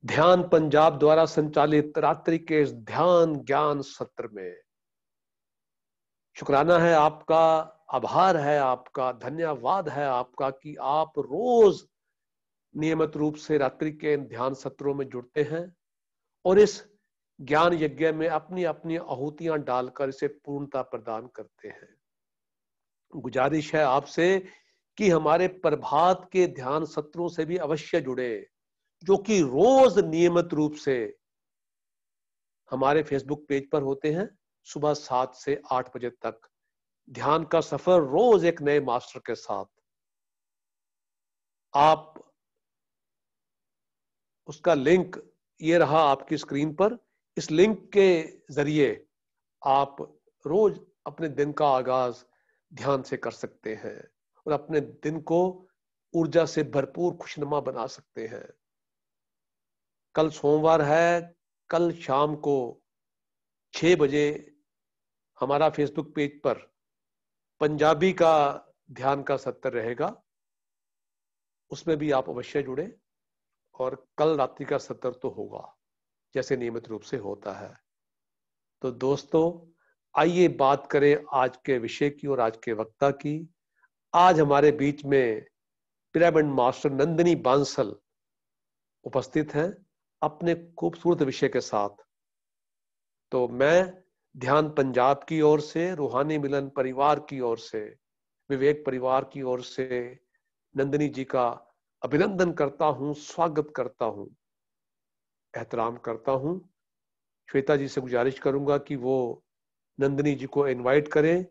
ध्यान पंजाब द्वारा संचालित रात्रि के इस ध्यान ज्ञान सत्र में शुक्राना है आपका, आभार है आपका, धन्यवाद है आपका कि आप रोज नियमित रूप से रात्रि के ध्यान सत्रों में जुड़ते हैं और इस ज्ञान यज्ञ में अपनी अपनी आहुतियां डालकर इसे पूर्णता प्रदान करते हैं। गुजारिश है आपसे कि हमारे प्रभात के ध्यान सत्रों से भी अवश्य जुड़े, जो कि रोज नियमित रूप से हमारे फेसबुक पेज पर होते हैं। सुबह 7 से 8 बजे तक ध्यान का सफर, रोज एक नए मास्टर के साथ। आप उसका लिंक ये रहा आपकी स्क्रीन पर। इस लिंक के जरिए आप रोज अपने दिन का आगाज ध्यान से कर सकते हैं और अपने दिन को ऊर्जा से भरपूर खुशनुमा बना सकते हैं। कल सोमवार है, कल शाम को 6 बजे हमारा फेसबुक पेज पर पंजाबी का ध्यान का सत्र रहेगा, उसमें भी आप अवश्य जुड़े। और कल रात्रि का सत्र तो होगा जैसे नियमित रूप से होता है। तो दोस्तों, आइए बात करें आज के विषय की और आज के वक्ता की। आज हमारे बीच में पिरामिड मास्टर नंदिनी बांसल उपस्थित हैं अपने खूबसूरत विषय के साथ। तो मैं ध्यान पंजाब की ओर से, रूहानी मिलन परिवार की ओर से, विवेक परिवार की ओर से नंदिनी जी का अभिनंदन करता हूं, स्वागत करता हूं, एहतराम करता हूं। श्वेता जी से गुजारिश करूंगा कि वो नंदिनी जी को इनवाइट करें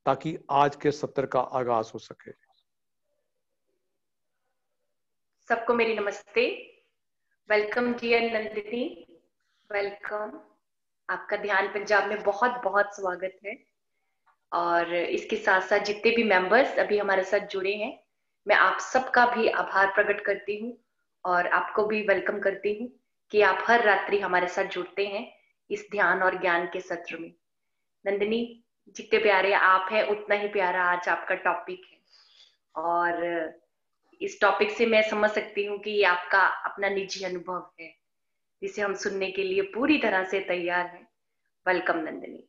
ताकि आज के सत्र का आगाज हो सके। सबको मेरी नमस्ते। Welcome dear Nandini, welcome. आपका ध्यान पंजाब में बहुत बहुत स्वागत है। और इसके साथ साथ जितने भी मेंबर्स अभी हमारे साथ जुड़े हैं, मैं आप सबका भी आभार प्रकट करती हूँ और आपको भी वेलकम करती हूँ कि आप हर रात्रि हमारे साथ जुड़ते हैं इस ध्यान और ज्ञान के सत्र में। नंदिनी, जितने प्यारे आप हैं उतना ही प्यारा आज आपका टॉपिक है। और इस टॉपिक से मैं समझ सकती हूँ कि ये आपका अपना निजी अनुभव है, जिसे हम सुनने के लिए पूरी तरह से तैयार हैं। वेलकम नंदिनी।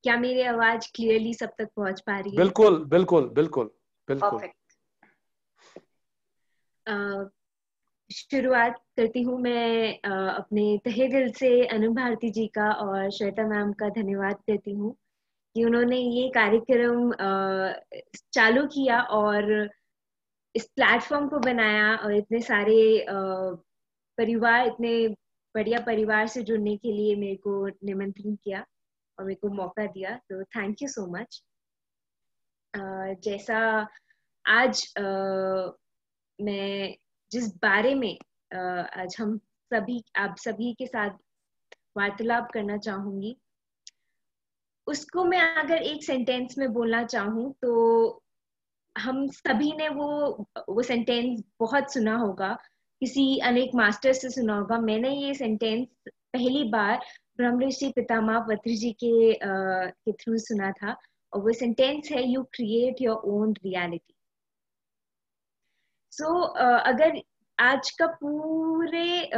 क्या मेरी आवाज क्लियरली सब तक पहुंच पा रही है? बिल्कुल बिल्कुल बिल्कुल बिल्कुल। शुरुआत करती हूँ मैं अपने तहे दिल से अनु भारती जी का और श्वेता मैम का धन्यवाद करती हूँ कि उन्होंने ये कार्यक्रम चालू किया और इस प्लेटफॉर्म को बनाया और इतने सारे परिवार, इतने बढ़िया परिवार से जुड़ने के लिए मेरे को निमंत्रण किया और मेरे को मौका दिया। तो थैंक यू सो मच। जैसा आज मैं जिस बारे में आज हम सभी, आप सभी के साथ वार्तालाप करना चाहूंगी, उसको मैं अगर एक सेंटेंस में बोलना चाहूँ तो हम सभी ने वो सेंटेंस बहुत सुना होगा, किसी अनेक मास्टर से सुना होगा। मैंने ये सेंटेंस पहली बार ब्रह्म ऋषि पितामह पत्री जी के थ्रू सुना था और वो सेंटेंस है, you create your own reality. So अगर आज का पूरे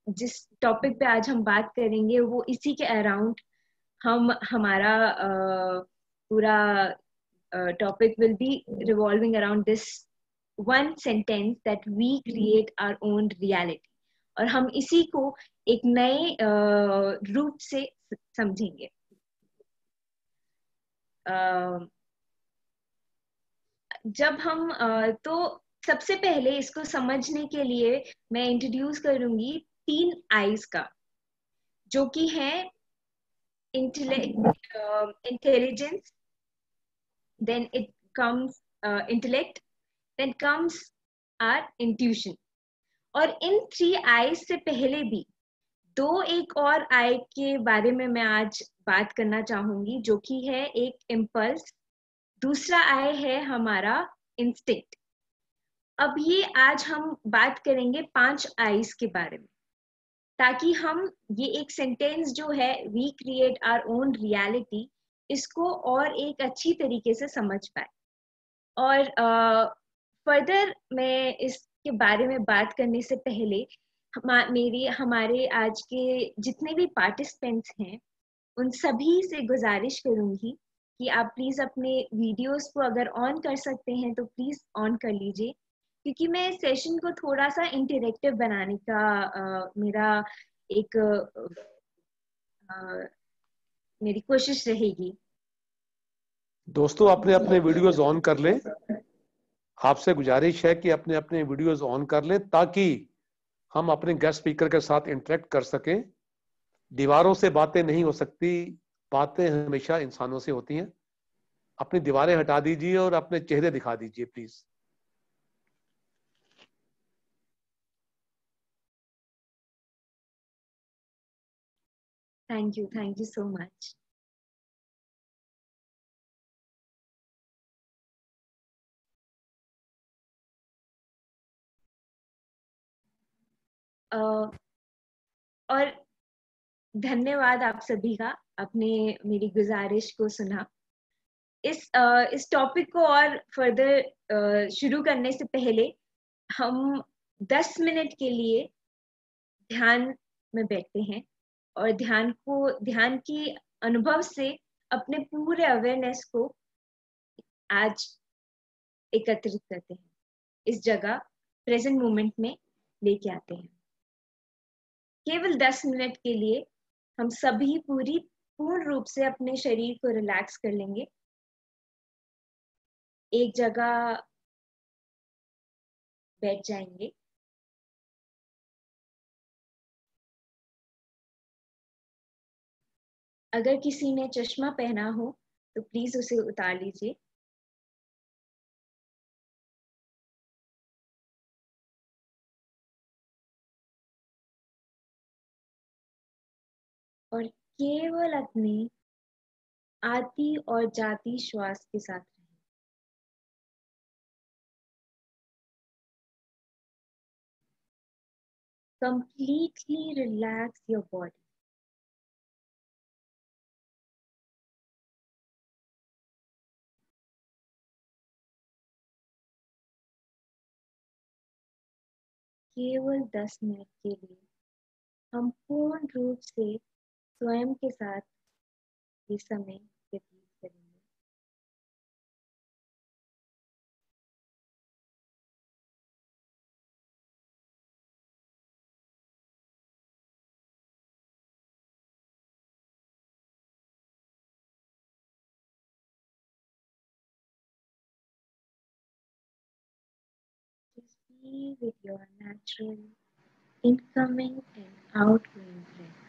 जिस टॉपिक पे आज हम बात करेंगे वो इसी के अराउंड हम हमारा पूरा topic will be revolving around this one sentence that we create our own reality. और हम इसी को एक नए रूप से समझेंगे। जब हम तो सबसे पहले इसको समझने के लिए मैं इंट्रोड्यूस करूंगी 3 आईज का, जो कि है intelligence, then it comes intellect, then comes our intuition. और इन 3 आईज से पहले भी एक और आई के बारे में मैं आज बात करना चाहूंगी, जो कि है एक इम्पल्स। दूसरा आई है हमारा इंस्टिंक्ट। अब ये आज हम बात करेंगे 5 आईज के बारे में, ताकि हम ये एक सेंटेंस जो है we create our own reality, इसको और एक अच्छी तरीके से समझ पाए। और फर्दर मैं इसके बारे में बात करने से पहले हमारे आज के जितने भी पार्टिसिपेंट्स हैं उन सभी से गुजारिश करूंगी कि आप प्लीज अपने वीडियोस को अगर ऑन कर सकते हैं तो प्लीज ऑन कर लीजिए, क्योंकि मैं सेशन को थोड़ा सा इंटरेक्टिव बनाने का मेरा एक मेरी कोशिश रहेगी। दोस्तों अपने अपने वीडियोस ऑन कर लें। आपसे गुजारिश है कि अपने अपने वीडियोस ऑन कर लें ताकि हम अपने गेस्ट स्पीकर के साथ इंटरेक्ट कर सकें। दीवारों से बातें नहीं हो सकती, बातें हमेशा इंसानों से होती हैं। अपनी दीवारें हटा दीजिए और अपने चेहरे दिखा दीजिए please. Thank you so much. और धन्यवाद आप सभी का, आपने मेरी गुजारिश को सुना। इस टॉपिक को और फर्दर शुरू करने से पहले हम 10 मिनट के लिए ध्यान में बैठते हैं और ध्यान की अनुभव से अपने पूरे अवेयरनेस को आज एकत्रित करते हैं, इस जगह प्रेजेंट मोमेंट में लेके आते हैं। केवल 10 मिनट के लिए हम सभी पूर्ण रूप से अपने शरीर को रिलैक्स कर लेंगे। एक जगह बैठ जाएंगे। अगर किसी ने चश्मा पहना हो तो प्लीज उसे उतार लीजिए। और केवल अपनी आती और जाती श्वास के साथ रहें। Completely relax your body. केवल 10 मिनट के लिए हम पूर्ण रूप से स्वयं के साथ ये समय व्यतीत करेंगे। Just be with your natural incoming and outgoing breath.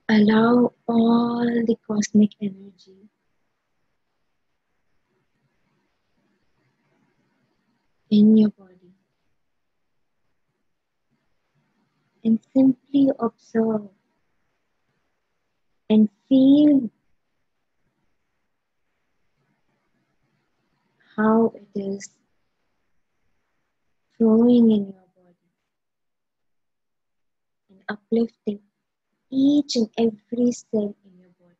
Allow all the cosmic energy in your body and simply observe and feel how it is flowing in your body and uplifting each and every cell in your body.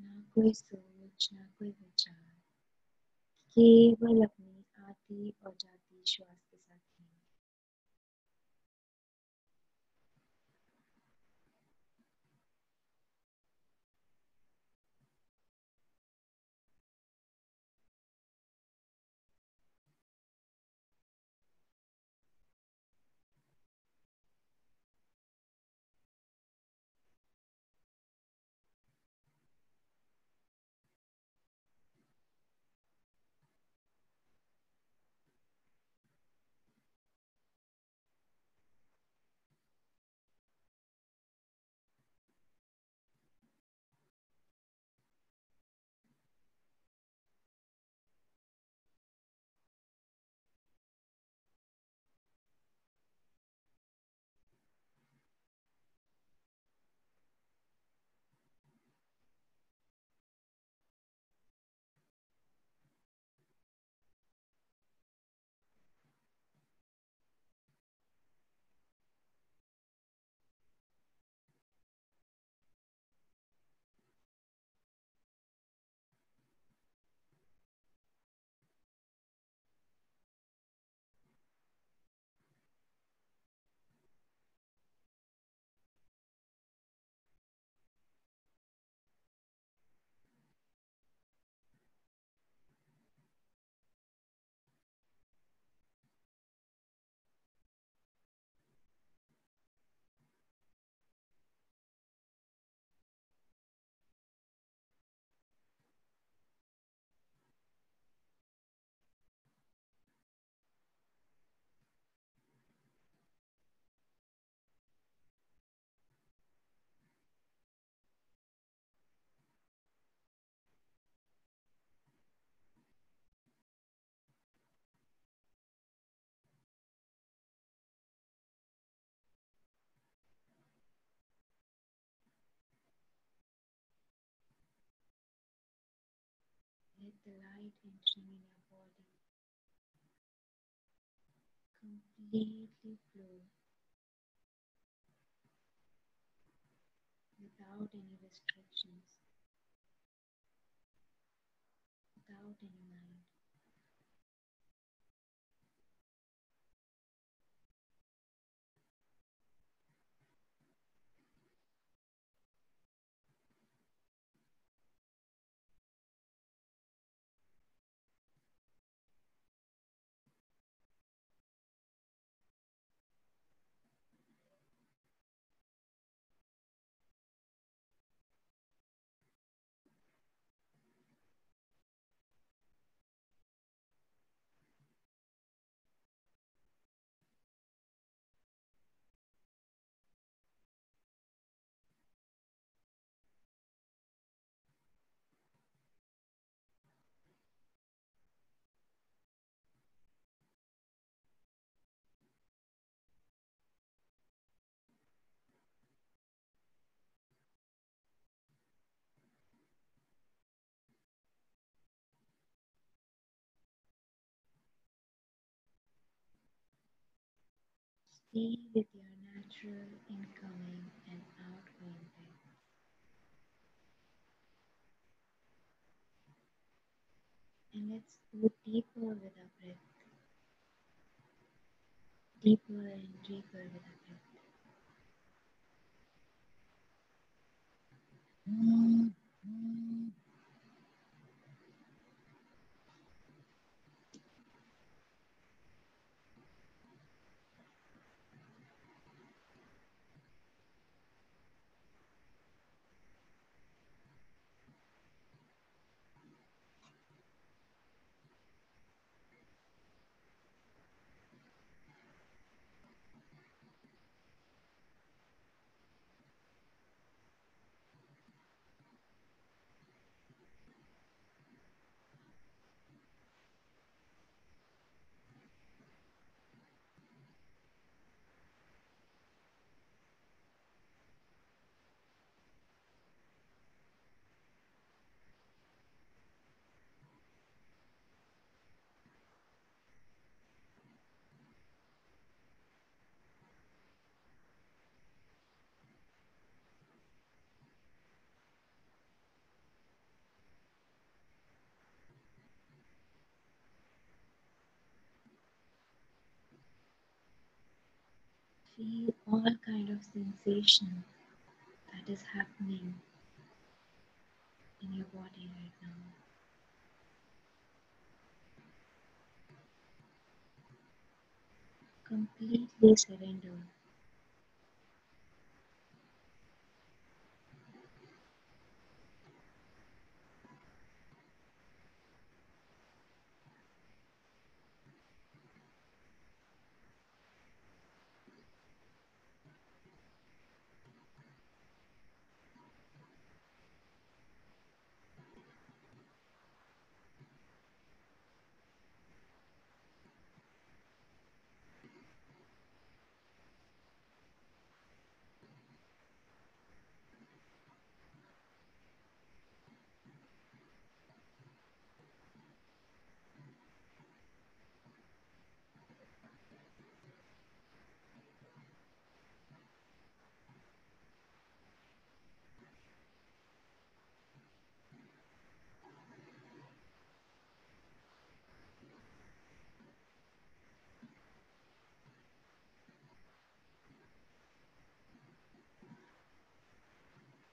ना कोई सोच ना कोई विचार, केवल अपनी आती और जाती श्वास के साथ ही। Let the light entering in your body completely flow without any restrictions, without any mind. Be with your natural incoming and outgoing breath. And let's go deeper with our breath, deeper and deeper with our breath. Feel all kind of sensation that is happening in your body right now. Completely surrender.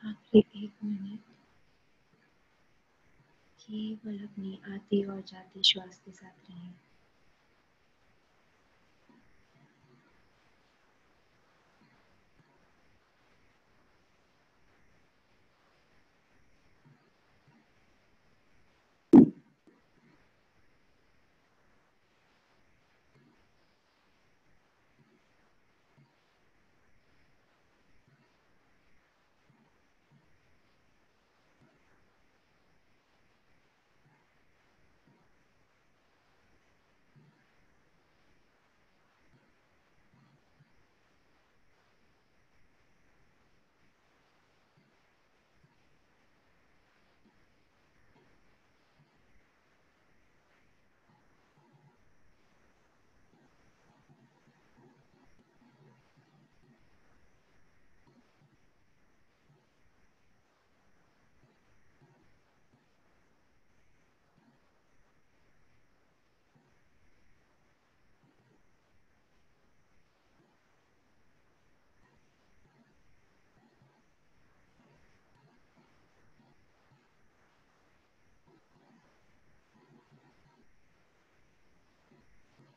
आखिरी 1 minute केवल अपनी आते और जाते श्वास के साथ रहें।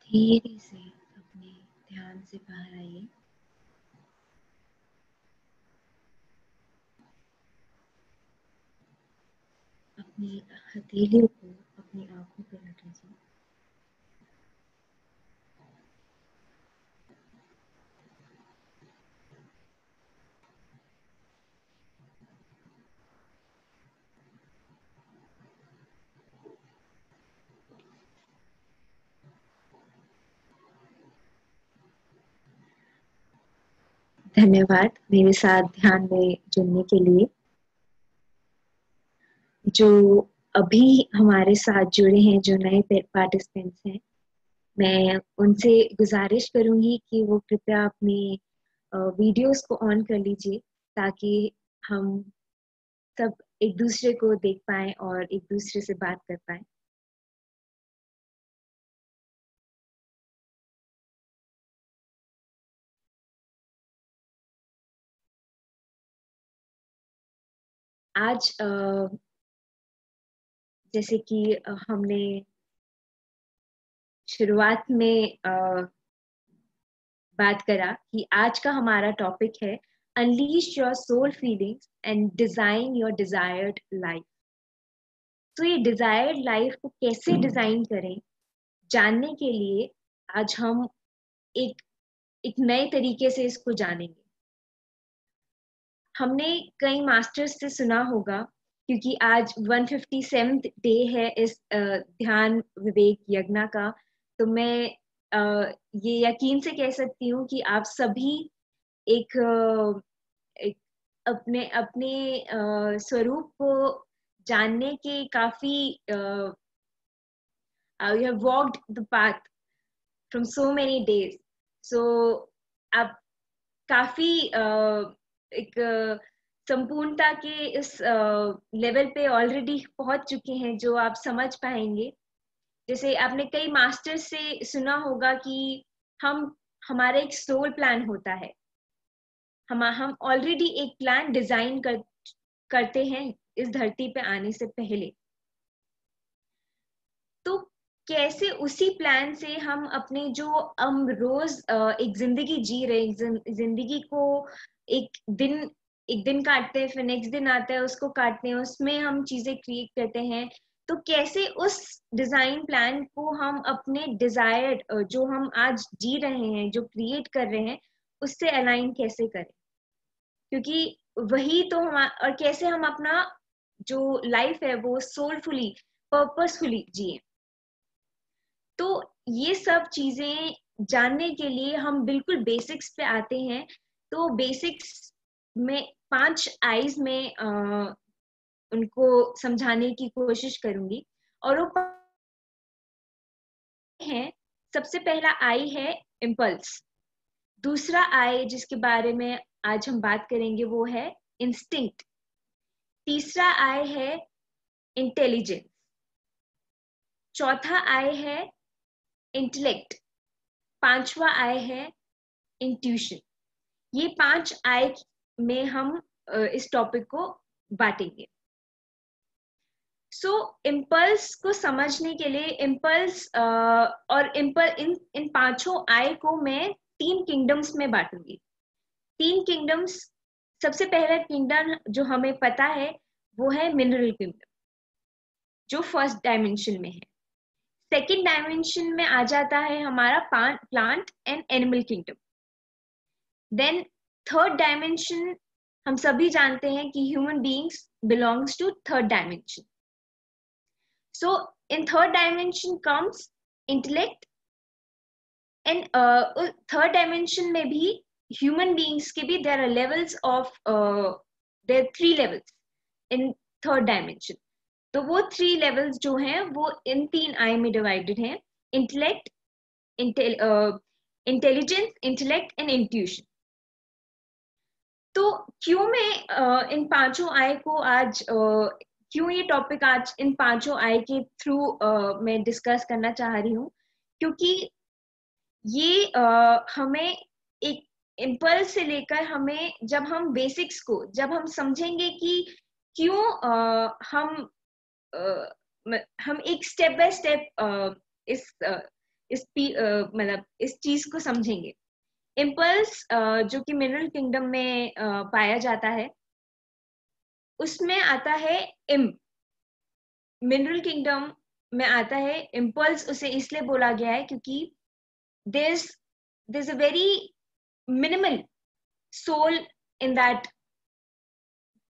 धीरे से अपने ध्यान से बाहर आइए। अपनी हथेलियों को अपनी आंखों पर रख लीजिए। धन्यवाद मेरे साथ ध्यान में जुड़ने के लिए। जो अभी हमारे साथ जुड़े हैं, जो नए पार्टिसिपेंट्स हैं, मैं उनसे गुजारिश करूंगी कि वो कृपया अपने वीडियोस को ऑन कर लीजिए ताकि हम सब एक दूसरे को देख पाएं और एक दूसरे से बात कर पाएं। आज जैसे कि हमने शुरुआत में बात करा कि आज का हमारा टॉपिक है unleash your soul feelings and design your desired life. तो ये डिजायर्ड लाइफ को कैसे डिजाइन करें, जानने के लिए आज हम एक नए तरीके से इसको जानेंगे। हमने कई मास्टर्स से सुना होगा, क्योंकि आज 157th डे है इस ध्यान विवेक यज्ञ का, तो मैं ये यकीन से कह सकती हूँ कि आप सभी एक अपने अपने स्वरूप को जानने के काफी you have walked the path from so many days, so आप काफी एक संपूर्णता के इस लेवल पे ऑलरेडी पहुंच चुके हैं जो आप समझ पाएंगे। जैसे आपने कई मास्टर्स से सुना होगा कि हमारा एक सोल प्लान होता है, हम ऑलरेडी एक प्लान डिजाइन करते हैं इस धरती पे आने से पहले। तो कैसे उसी प्लान से हम अपने जो हम रोज एक जिंदगी जी रहे, जिंदगी को एक दिन काटते हैं, फिर नेक्स्ट दिन आता है उसको काटते हैं, उसमें हम चीजें क्रिएट करते हैं। तो कैसे उस डिजाइन प्लान को हम अपने डिजायर्ड जो हम आज जी रहे हैं, जो क्रिएट कर रहे हैं, उससे अलाइन कैसे करें, क्योंकि वही तो हम, और कैसे हम अपना जो लाइफ है वो सोलफुली पर्पसफुली जिए। तो ये सब चीजें जानने के लिए हम बिल्कुल बेसिक्स पे आते हैं। तो बेसिक्स में 5 आईज में उनको समझाने की कोशिश करूंगी। और वो है, सबसे पहला आई है इम्पल्स, दूसरा आई जिसके बारे में आज हम बात करेंगे वो है इंस्टिंक्ट, तीसरा आई है इंटेलिजेंस, चौथा आई है इंटेलेक्ट, पांचवा आय है इंट्यूशन। ये 5 आय में हम इस टॉपिक को बांटेंगे। सो इम्पल्स को समझने के लिए इम्पल्स और इन पांचों आय को मैं 3 किंगडम्स में बांटूंगी। 3 किंगडम्स, सबसे पहला किंगडम जो हमें पता है वो है मिनरल किंगडम, जो फर्स्ट डायमेंशन में है। सेकेंड डायमेंशन में आ जाता है हमारा plant and animal kingdom. Then third dimension हम सभी जानते हैं कि human beings belongs to third dimension. So in third dimension comes intellect and third dimension में भी ह्यूमन बीइंग्स के भी there are levels of, there 3 levels in third dimension. तो वो 3 लेवल्स जो हैं वो इन 3 आई में डिवाइडेड हैं, intellect, intelligence, intellect and intuition. तो क्यों मैं इन पांचों आई को आज क्यों ये टॉपिक आज इन पांचों आई के थ्रू मैं डिस्कस करना चाह रही हूँ, क्योंकि ये हमें एक इम्पल्स से लेकर हमें, जब हम बेसिक्स को जब हम समझेंगे कि क्यों हम एक स्टेप बाय स्टेप मतलब इस चीज को समझेंगे। इम्पल्स जो कि मिनरल किंगडम में पाया जाता है, उसमें आता है मिनरल किंगडम में आता है इम्पल्स। उसे इसलिए बोला गया है क्योंकि there's a very minimal soul in that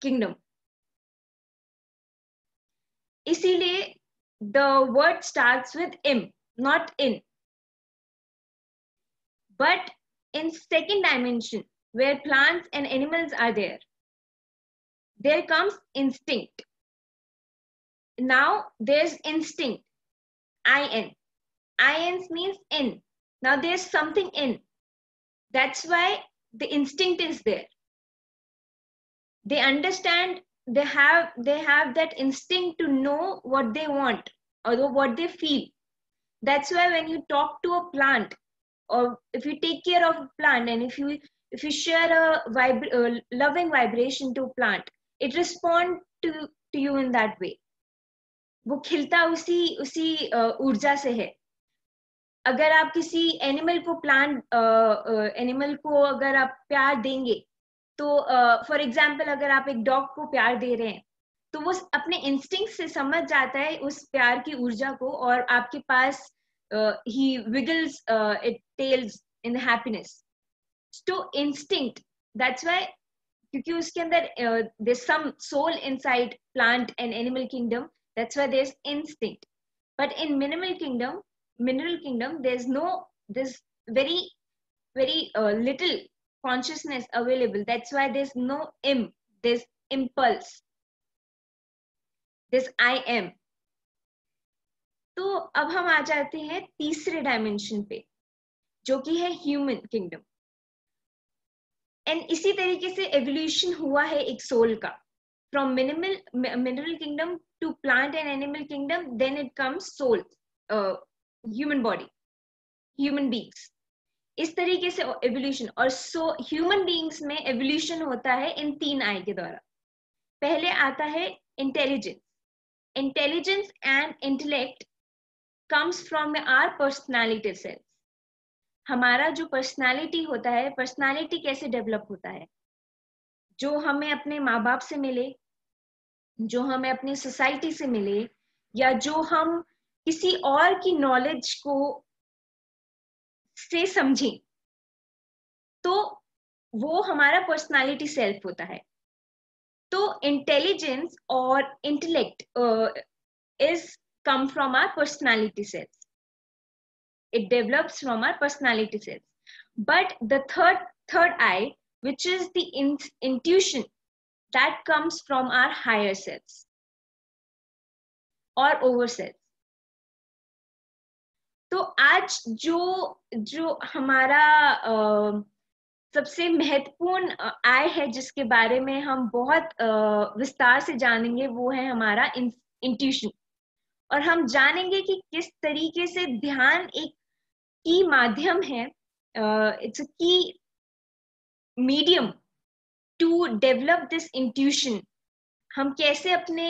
kingdom. इसीलिए the word starts with im, not in. But in second dimension, where plants and animals are there comes instinct. Now there's instinct, in. In means in. Now there's something in. That's why the instinct is there. They understand, they have that instinct to know what they want or what they feel. That's why when you talk to a plant, or if you take care of a plant, and if you share a loving vibration to a plant, it responds to you in that way. वो खिलता उसी ऊर्जा से है। अगर आप किसी animal को अगर आप प्यार देंगे, तो फॉर एग्जाम्पल अगर आप एक डॉग को प्यार दे रहे हैं, तो वो अपने इंस्टिंक्ट से समझ जाता है उस प्यार की ऊर्जा को, और आपके पास he wiggles its tails in happiness. So instinct, that's why, क्योंकि उसके अंदर there's some soul inside plant and animal kingdom, that's why there's instinct. But in mineral kingdom, there's very little consciousness available. That's why there's no there's impulse, there's I am. तो अब हम आ जाते हैं तीसरे dimension पे, जो कि है ह्यूमन किंगडम। एंड इसी तरीके से एवोल्यूशन हुआ है एक सोल का, from mineral kingdom to plant and animal kingdom, then it comes soul, human body, human beings. इस तरीके से एवोल्यूशन। और सो ह्यूमन बीइंग्स में एवोल्यूशन होता है इन 3 आई के द्वारा। पहले आता है intelligence. Intelligence and intellect comes from our personality self. हमारा जो पर्सनालिटी होता है, पर्सनालिटी कैसे डेवलप होता है, जो हमें अपने माँ बाप से मिले, जो हमें अपनी सोसाइटी से मिले, या जो हम किसी और की नॉलेज को से समझें, तो वो हमारा पर्सनालिटी सेल्फ होता है। तो इंटेलिजेंस और intellect is come from our personality self. It develops from our personality cells. But the third eye, which is the intuition, that comes from our higher selves or over selves. तो आज जो हमारा सबसे महत्वपूर्ण आय है, जिसके बारे में हम बहुत विस्तार से जानेंगे, वो है हमारा इंट्यूशन। और हम जानेंगे कि किस तरीके से ध्यान एक की माध्यम है, it's a key medium to develop this intuition. हम कैसे अपने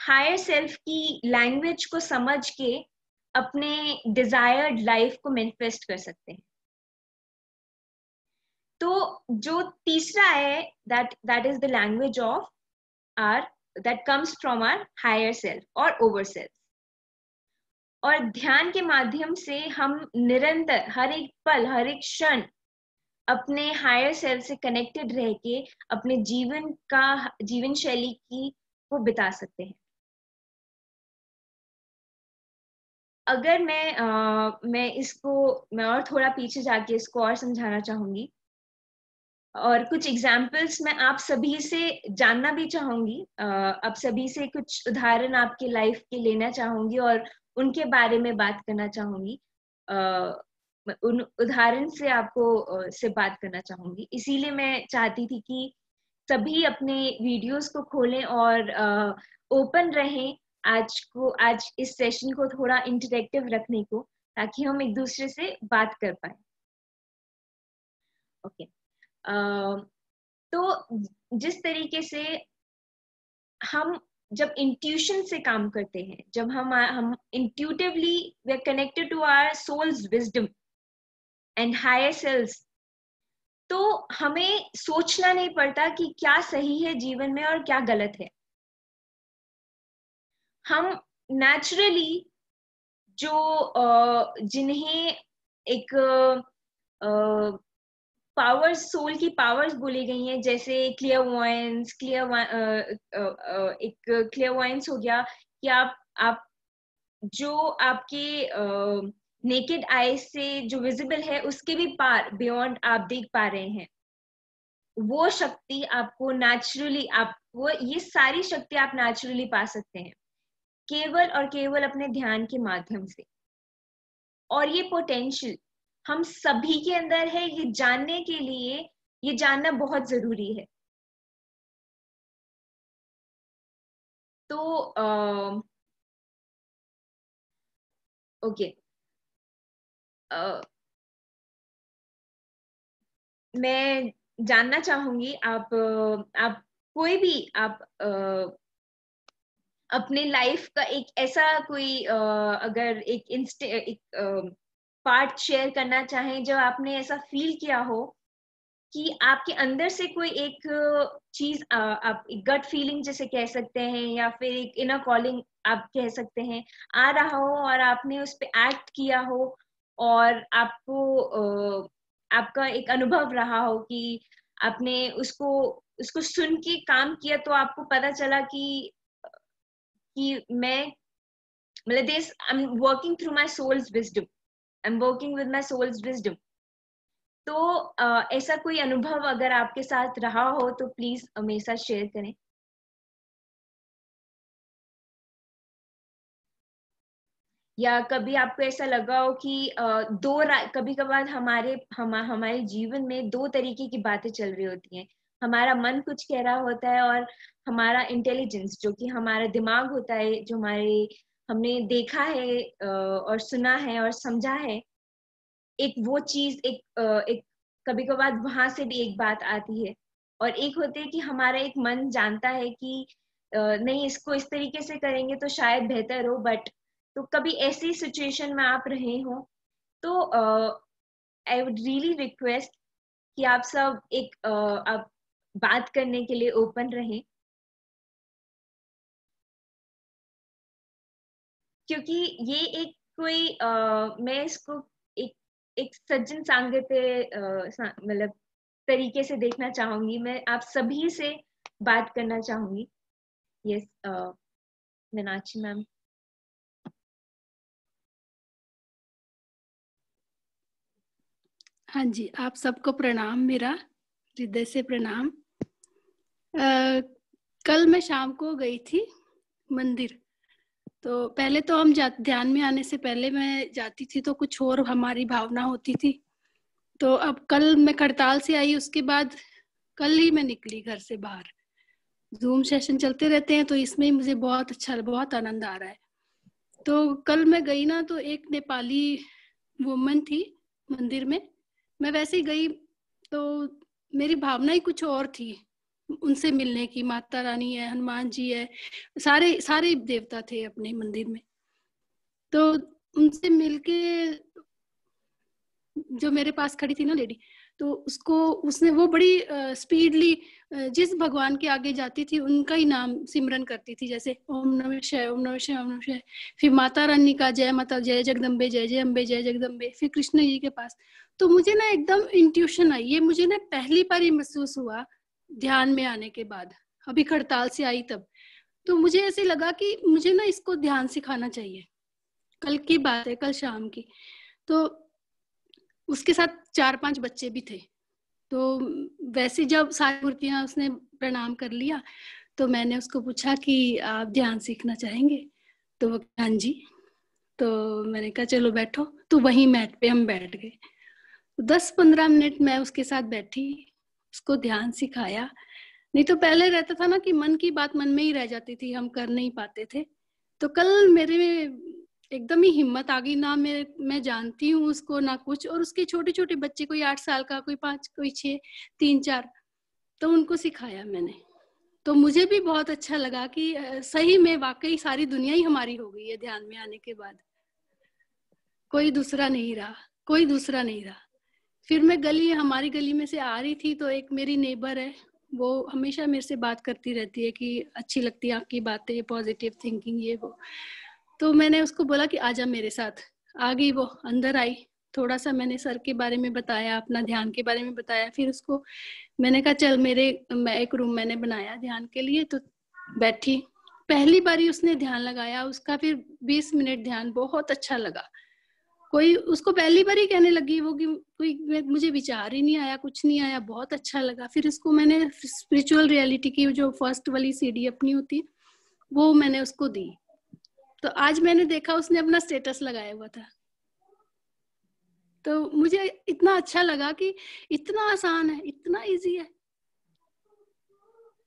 हायर सेल्फ की लैंग्वेज को समझ के अपने डिजायर्ड लाइफ को मैनिफेस्ट कर सकते हैं। तो जो तीसरा है, that is the language of our, that comes from our higher self और ओवर सेल्फ। और ध्यान के माध्यम से हम निरंतर हर एक पल, हर एक क्षण अपने हायर सेल्फ से कनेक्टेड रह के अपने जीवन शैली की को बिता सकते हैं। अगर मैं और थोड़ा पीछे जाके इसको और समझाना चाहूंगी, और कुछ एग्जाम्पल्स मैं आप सभी से जानना भी चाहूंगी, आप सभी से कुछ उदाहरण आपके लाइफ के लेना चाहूंगी और उनके बारे में बात करना चाहूंगी। उन उदाहरण से आपको से बात करना चाहूंगी। इसीलिए मैं चाहती थी कि सभी अपने वीडियोस को खोलें और ओपन रहें आज इस सेशन को थोड़ा इंटरेक्टिव रखने को, ताकि हम एक दूसरे से बात कर पाए। ओके। तो जिस तरीके से हम जब इंट्यूशन से काम करते हैं, जब हम intuitively we are connected to our soul's wisdom and higher selves, तो हमें सोचना नहीं पड़ता कि क्या सही है जीवन में और क्या गलत है। हम नेचुरली जिन्हें एक पावर्स, सोल की पावर्स बोली गई हैं, जैसे क्लियरवॉयंस, एक क्लियरवॉयंस हो गया कि आप जो आपके नेकेड आई से जो विजिबल है उसके भी पार, बियॉन्ड आप देख पा रहे हैं। वो शक्ति आपको नेचुरली, ये सारी शक्ति आप नेचुरली पा सकते हैं केवल और केवल अपने ध्यान के माध्यम से। और ये पोटेंशियल हम सभी के अंदर है, ये जानने के लिए, ये जानना बहुत जरूरी है। तो ओके, मैं जानना चाहूंगी आप कोई भी आप अपने लाइफ का एक ऐसा कोई अगर एक पार्ट शेयर करना चाहें जब आपने ऐसा फील किया हो कि आपके अंदर से कोई एक चीज, आप एक गट फीलिंग जिसे कह सकते हैं, या फिर एक इनर कॉलिंग आप कह सकते हैं, आ रहा हो और आपने उस पे एक्ट किया हो और आपको आपका एक अनुभव रहा हो कि आपने उसको सुन के काम किया, तो आपको पता चला कि मैं मतलब this I am working through my soul's wisdom, I am working with my soul's wisdom. तो ऐसा कोई अनुभव अगर आपके साथ रहा हो तो प्लीज मेरे साथ शेयर करें। या कभी आपको ऐसा लगा हो कि कभी कभार हमारे जीवन में दो तरीके की बातें चल रही होती हैं। हमारा मन कुछ कह रहा होता है और हमारा इंटेलिजेंस, जो कि हमारा दिमाग होता है, जो हमने देखा है और सुना है और समझा है, एक वो चीज एक कभी कभार वहां से भी एक बात आती है, और एक होते है कि हमारा एक मन जानता है कि नहीं इसको इस तरीके से करेंगे तो शायद बेहतर हो, बट तो कभी ऐसी सिचुएशन में आप रहे हो तो आई वुड रियली रिक्वेस्ट कि आप सब एक आप बात करने के लिए ओपन रहें, क्योंकि ये एक कोई मैं इसको एक सज्जन मतलब तरीके से देखना चाहूंगी। मैं आप सभी से बात करना चाहूंगी। Yes Meenakshi ma'am. हाँ जी, आप सबको प्रणाम, मेरा हृदय से प्रणाम। कल मैं शाम को गई थी मंदिर। तो पहले तो हम ध्यान में आने से पहले मैं जाती थी तो कुछ और हमारी भावना होती थी। तो अब कल मैं खड़ताल से आई, उसके बाद कल ही मैं निकली घर से बाहर। जूम सेशन चलते रहते हैं तो इसमें मुझे बहुत आनंद आ रहा है। तो कल मैं गई ना, तो एक नेपाली वुमन थी मंदिर में। मैं वैसे ही गई तो मेरी भावना ही कुछ और थी उनसे मिलने की। माता रानी है, हनुमान जी है, सारे देवता थे अपने मंदिर में। तो उनसे मिलके जो मेरे पास खड़ी थी ना लेडी, तो उसने वो बड़ी स्पीडली जिस भगवान के आगे जाती थी उनका ही नाम सिमरन करती थी, जैसे ओम नमः शिवाय, ओम नमः शिवाय, ओम नमः शिवाय। फिर माता रानी का जय माता, जय जगदम्बे, जय जय अम्बे, जय जगदम्बे। फिर कृष्ण जी के पास। तो मुझे ना एकदम इंट्यूशन आई। ये मुझे ना पहली बार ही महसूस हुआ ध्यान में आने के बाद, अभी खड़ताल से आई तब। तो मुझे ऐसे लगा कि मुझे ना इसको ध्यान सिखाना चाहिए। कल की बात है, कल शाम की। तो उसके साथ 4-5 बच्चे भी थे। तो वैसे जब सारी मूर्तियां उसने प्रणाम कर लिया तो मैंने उसको पूछा कि आप ध्यान सीखना चाहेंगे? तो वो हाँ जी। तो मैंने कहा चलो बैठो। तो वहीं मैट पे हम बैठ गए। 10-15 मिनट मैं उसके साथ बैठी, उसको ध्यान सिखाया। नहीं तो पहले रहता था ना कि मन की बात मन में ही रह जाती थी, हम कर नहीं पाते थे। तो कल मेरे में एकदम ही हिम्मत आ गई ना। मैं जानती हूँ उसको ना कुछ, और उसके छोटे छोटे बच्चे, कोई 8 साल का, कोई 5, कोई 6, 3, 4, तो उनको सिखाया मैंने। तो मुझे भी बहुत अच्छा लगा कि सही में वाकई सारी दुनिया ही हमारी हो गई है ध्यान में आने के बाद। कोई दूसरा नहीं रहा, कोई दूसरा नहीं रहा। फिर मैं हमारी गली में से आ रही थी तो एक मेरी नेबर है, वो हमेशा मेरे से बात करती रहती है कि अच्छी लगती है आपकी बातें, पॉजिटिव थिंकिंग, ये वो। तो मैंने उसको बोला कि आजा मेरे साथ। आ गई वो, अंदर आई। थोड़ा सा मैंने सर के बारे में बताया, अपना ध्यान के बारे में बताया। फिर उसको मैंने कहा चल मैं एक रूम मैंने बनाया ध्यान के लिए। तो बैठी, पहली बार ही उसने ध्यान लगाया। उसका फिर 20 मिनट ध्यान बहुत अच्छा लगा। कोई उसको पहली बार ही कहने लगी वो कि कोई मुझे विचार ही नहीं आया, कुछ नहीं आया, बहुत अच्छा लगा। फिर उसको मैंने स्पिरिचुअल रियलिटी की जो फर्स्ट वाली सीडी अपनी होती है वो मैंने उसको दी। तो आज मैंने देखा उसने अपना स्टेटस लगाया हुआ था। तो मुझे इतना अच्छा लगा कि इतना आसान है, इतना इजी है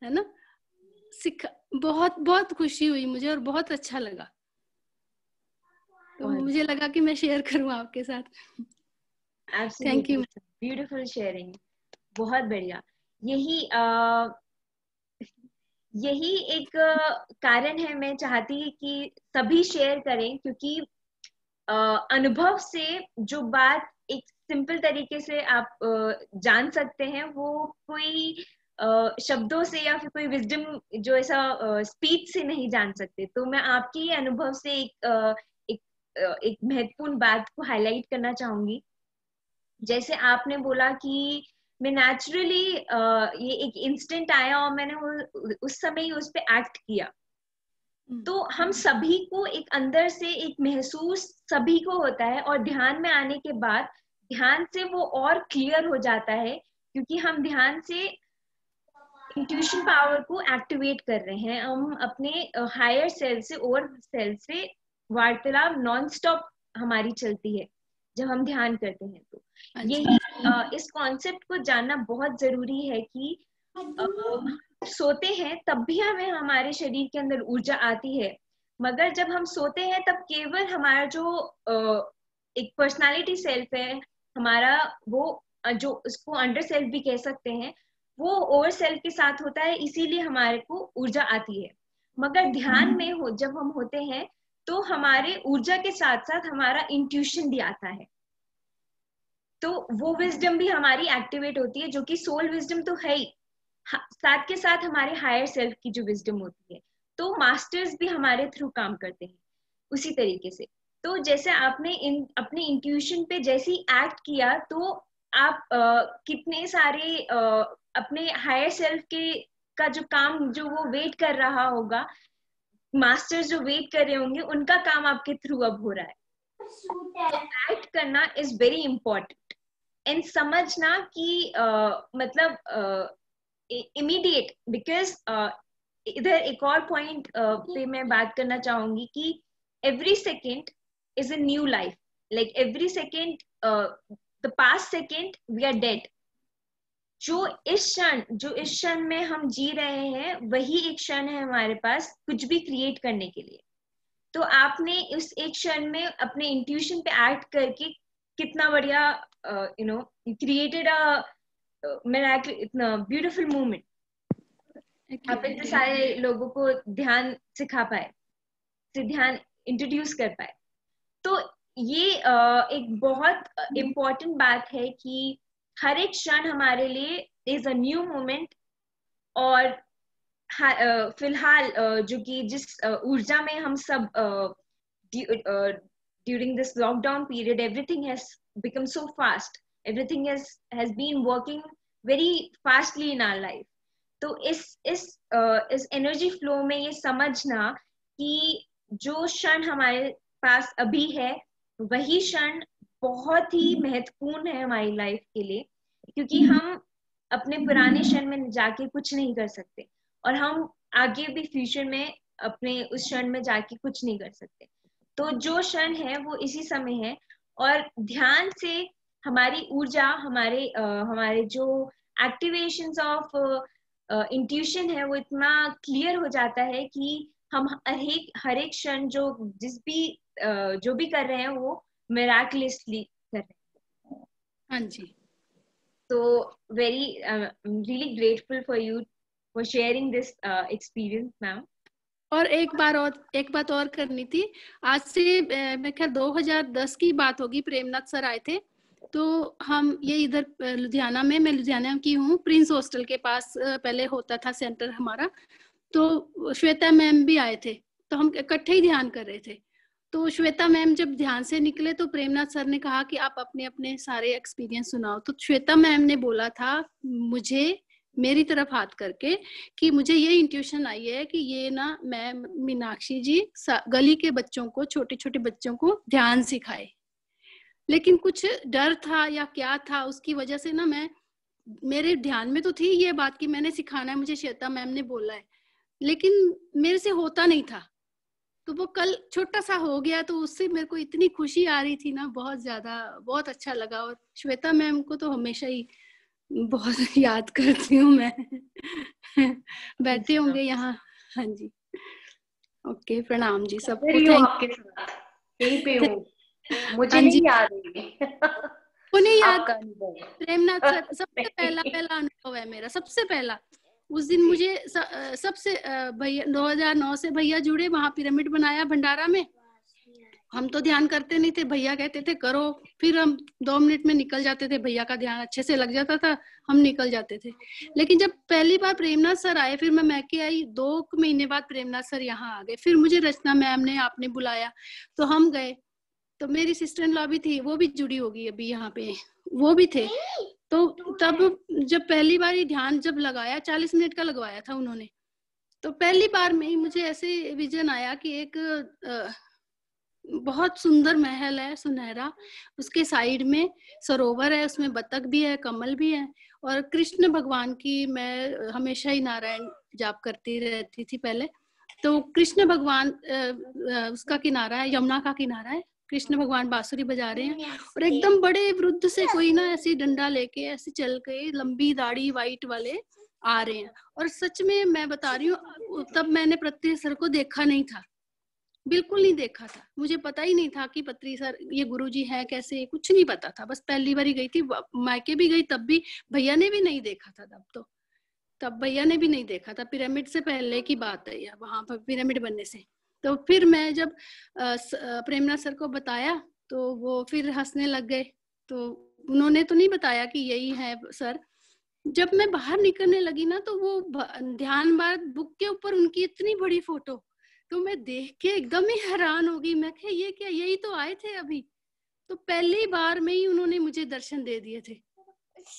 ना। बहुत बहुत खुशी हुई मुझे और बहुत अच्छा लगा। तो मुझे लगा कि मैं शेयर करूं आपके साथ। Thank you. ब्यूटीफुल शेयरिंग, बहुत बढ़िया। यही एक कारण है मैं चाहती कि सभी शेयर करें, क्योंकि अनुभव से जो बात एक सिंपल तरीके से आप जान सकते हैं, वो कोई शब्दों से या फिर कोई विजडम जो ऐसा स्पीच से नहीं जान सकते। तो मैं आपके अनुभव से एक महत्वपूर्ण बात को हाईलाइट करना चाहूंगी। जैसे आपने बोला कि मैं नेचुरली ये एक इंस्टेंट आया और मैंने उस समय ही उस पे एक्ट किया। तो हम सभी को एक अंदर से एक महसूस सभी को होता है, और ध्यान में आने के बाद ध्यान से वो और क्लियर हो जाता है, क्योंकि हम ध्यान से इंट्यूशन पावर को एक्टिवेट कर रहे हैं। हम अपने हायर सेल से और सेल से वार्तालाप नॉन स्टॉप हमारी चलती है जब हम ध्यान करते हैं। तो यही इस कॉन्सेप्ट को जानना बहुत जरूरी है कि सोते हैं तब भी हमारे शरीर के अंदर ऊर्जा आती है, मगर जब हम सोते हैं तब केवल हमारा जो एक पर्सनालिटी सेल्फ है, हमारा वो जो उसको अंडर सेल्फ भी कह सकते हैं, वो ओवर सेल्फ के साथ होता है, इसीलिए हमारे को ऊर्जा आती है। मगर ध्यान में हो जब हम होते हैं तो हमारे ऊर्जा के साथ साथ हमारा इंट्यूशन भी आता है, तो वो विजडम भी हमारी एक्टिवेट होती है, जो कि सोल विजडम तो है ही, साथ के साथ हमारे हायर सेल्फ की जो विजडम होती है। तो मास्टर्स भी हमारे थ्रू काम करते हैं उसी तरीके से। तो जैसे आपने अपने इंट्यूशन पे जैसे ही एक्ट किया, तो आप कितने सारे अपने हायर सेल्फ के का जो काम जो वो वेट कर रहा होगा, मास्टर्स जो वेट कर रहे होंगे, उनका काम आपके थ्रू अब हो रहा है। तो एक्ट करना इज वेरी इंपॉर्टेंट एंड समझना कि मतलब इमीडिएट, बिकॉज इधर एक और पॉइंट पे मैं बात करना चाहूंगी कि every second is a new life, like every second the past second we are dead. जो इस क्षण में हम जी रहे हैं, वही एक क्षण है हमारे पास कुछ भी क्रिएट करने के लिए। तो आपने उस एक क्षण में अपने इंट्यूशन पे एक्ट करके कितना बढ़िया क्रिएटेड अ मिरेकल, इतना ब्यूटीफुल मूवमेंट। आप इतने सारे लोगों को ध्यान सिखा पाए, से ध्यान इंट्रोड्यूस कर पाए। तो ये एक बहुत इम्पोर्टेंट बात है कि हर एक क्षण हमारे लिए इज अ न्यू मोमेंट। और फिलहाल जो कि जिस ऊर्जा में हम सब during this lockdown period, everything has become so fast, everything has been working very fastly in our life. तो इस एनर्जी फ्लो में ये समझना कि जो क्षण हमारे पास अभी है, वही क्षण बहुत ही महत्वपूर्ण है हमारी लाइफ के लिए, क्योंकि हम अपने पुराने क्षण में जाके कुछ नहीं कर सकते, और हम आगे भी फ्यूचर में अपने उस क्षण में जाके कुछ नहीं कर सकते। तो जो क्षण है वो इसी समय है, और ध्यान से हमारी ऊर्जा, हमारे जो एक्टिवेशंस ऑफ इंट्यूशन है, वो इतना क्लियर हो जाता है कि हम हर एक क्षण जो भी कर रहे हैं वो मिराकुलसली कर रहे हैं। हाँ जी। तो very really grateful for you for sharing this experience ma'am. और एक बात और करनी थी। आज से मैं ख्याल 2010 की बात होगी, प्रेमनाथ सर आए थे। तो हम ये इधर लुधियाना में, मैं लुधियाना की हूँ, प्रिंस हॉस्टल के पास पहले होता था सेंटर हमारा। तो श्वेता मैम भी आए थे, तो हम इकट्ठे ही ध्यान कर रहे थे। तो श्वेता मैम जब ध्यान से निकले तो प्रेमनाथ सर ने कहा कि आप अपने अपने सारे एक्सपीरियंस सुनाओ। तो श्वेता मैम ने बोला था मुझे, मेरी तरफ हाथ करके, कि मुझे ये इंट्यूशन आई है कि ये ना मैं मीनाक्षी जी गली के बच्चों को, छोटे छोटे बच्चों को ध्यान सिखाए। लेकिन कुछ डर था या क्या था, उसकी वजह से ना मेरे ध्यान में तो थी ये बात कि मैंने सिखाना है, मुझे श्वेता मैम ने बोला है, लेकिन मेरे से होता नहीं था। तो वो कल छोटा सा हो गया, तो उससे मेरे को इतनी खुशी आ रही थी ना, बहुत ज्यादा, बहुत अच्छा लगा। और श्वेता मैम को तो हमेशा ही बहुत याद करती हूँ मैं। बैठे होंगे यहाँ। हाँ जी, ओके, प्रणाम जी सबको। आपके साथ यहीं पे हूँ, मुझे नहीं याद है। वो नहीं याद, प्रेमनाथ सर सबसे पहला अनुभव है मेरा, सबसे पहला। उस दिन मुझे सबसे भैया 2009 से भैया जुड़े, वहां पिरामिड बनाया भंडारा में। हम तो ध्यान करते नहीं थे, भैया कहते थे करो, फिर हम 2 मिनट में निकल जाते थे, भैया का ध्यान अच्छे से लग जाता था, हम निकल जाते थे। लेकिन जब पहली बार प्रेमनाथ सर आए, फिर मैं मैके आई, 2 महीने बाद प्रेमनाथ सर यहाँ आ गए। फिर मुझे रचना मैम ने, आपने बुलाया तो हम गए। तो मेरी सिस्टर इन लॉ भी थी, वो भी जुड़ी होगी अभी यहाँ पे, वो भी थे। तो तब जब पहली बार ही ध्यान जब लगाया, 40 मिनट का लगवाया था उन्होंने, तो पहली बार में ही मुझे ऐसे विजन आया कि एक बहुत सुंदर महल है, सुनहरा, उसके साइड में सरोवर है, उसमें बतख भी है, कमल भी है, और कृष्ण भगवान की, मैं हमेशा ही नारायण जाप करती रहती थी पहले। तो कृष्ण भगवान उसका किनारा है, यमुना का किनारा है, कृष्ण भगवान बांसुरी बजा रहे हैं, और एकदम बड़े वृद्ध से कोई ना ऐसी डंडा लेके ऐसे चल के, लंबी दाढ़ी वाइट वाले आ रहे हैं। और सच में मैं बता रही हूँ, तब मैंने प्रत्यय सर को देखा नहीं था, बिल्कुल नहीं देखा था, मुझे पता ही नहीं था कि पत्री सर ये गुरुजी है कैसे, कुछ नहीं पता था। बस पहली बार ही गई थी, मायके भी गई तब भी भैया ने भी नहीं देखा था। तब भैया ने भी नहीं देखा था, पिरामिड से पहले की बात है या वहां पर पिरामिड बनने से। तो फिर मैं जब प्रेमनाथ सर को बताया तो वो फिर हंसने लग गए। तो उन्होंने तो नहीं बताया कि यही है सर। जब मैं बाहर निकलने लगी ना तो वो ध्यान भारत बुक के ऊपर उनकी इतनी बड़ी फोटो, तो मैं देख के एकदम ही हैरान हो गई। मैं कहा ये क्या, यही तो आए थे अभी। तो पहली बार में ही उन्होंने मुझे दर्शन दे दिए थे,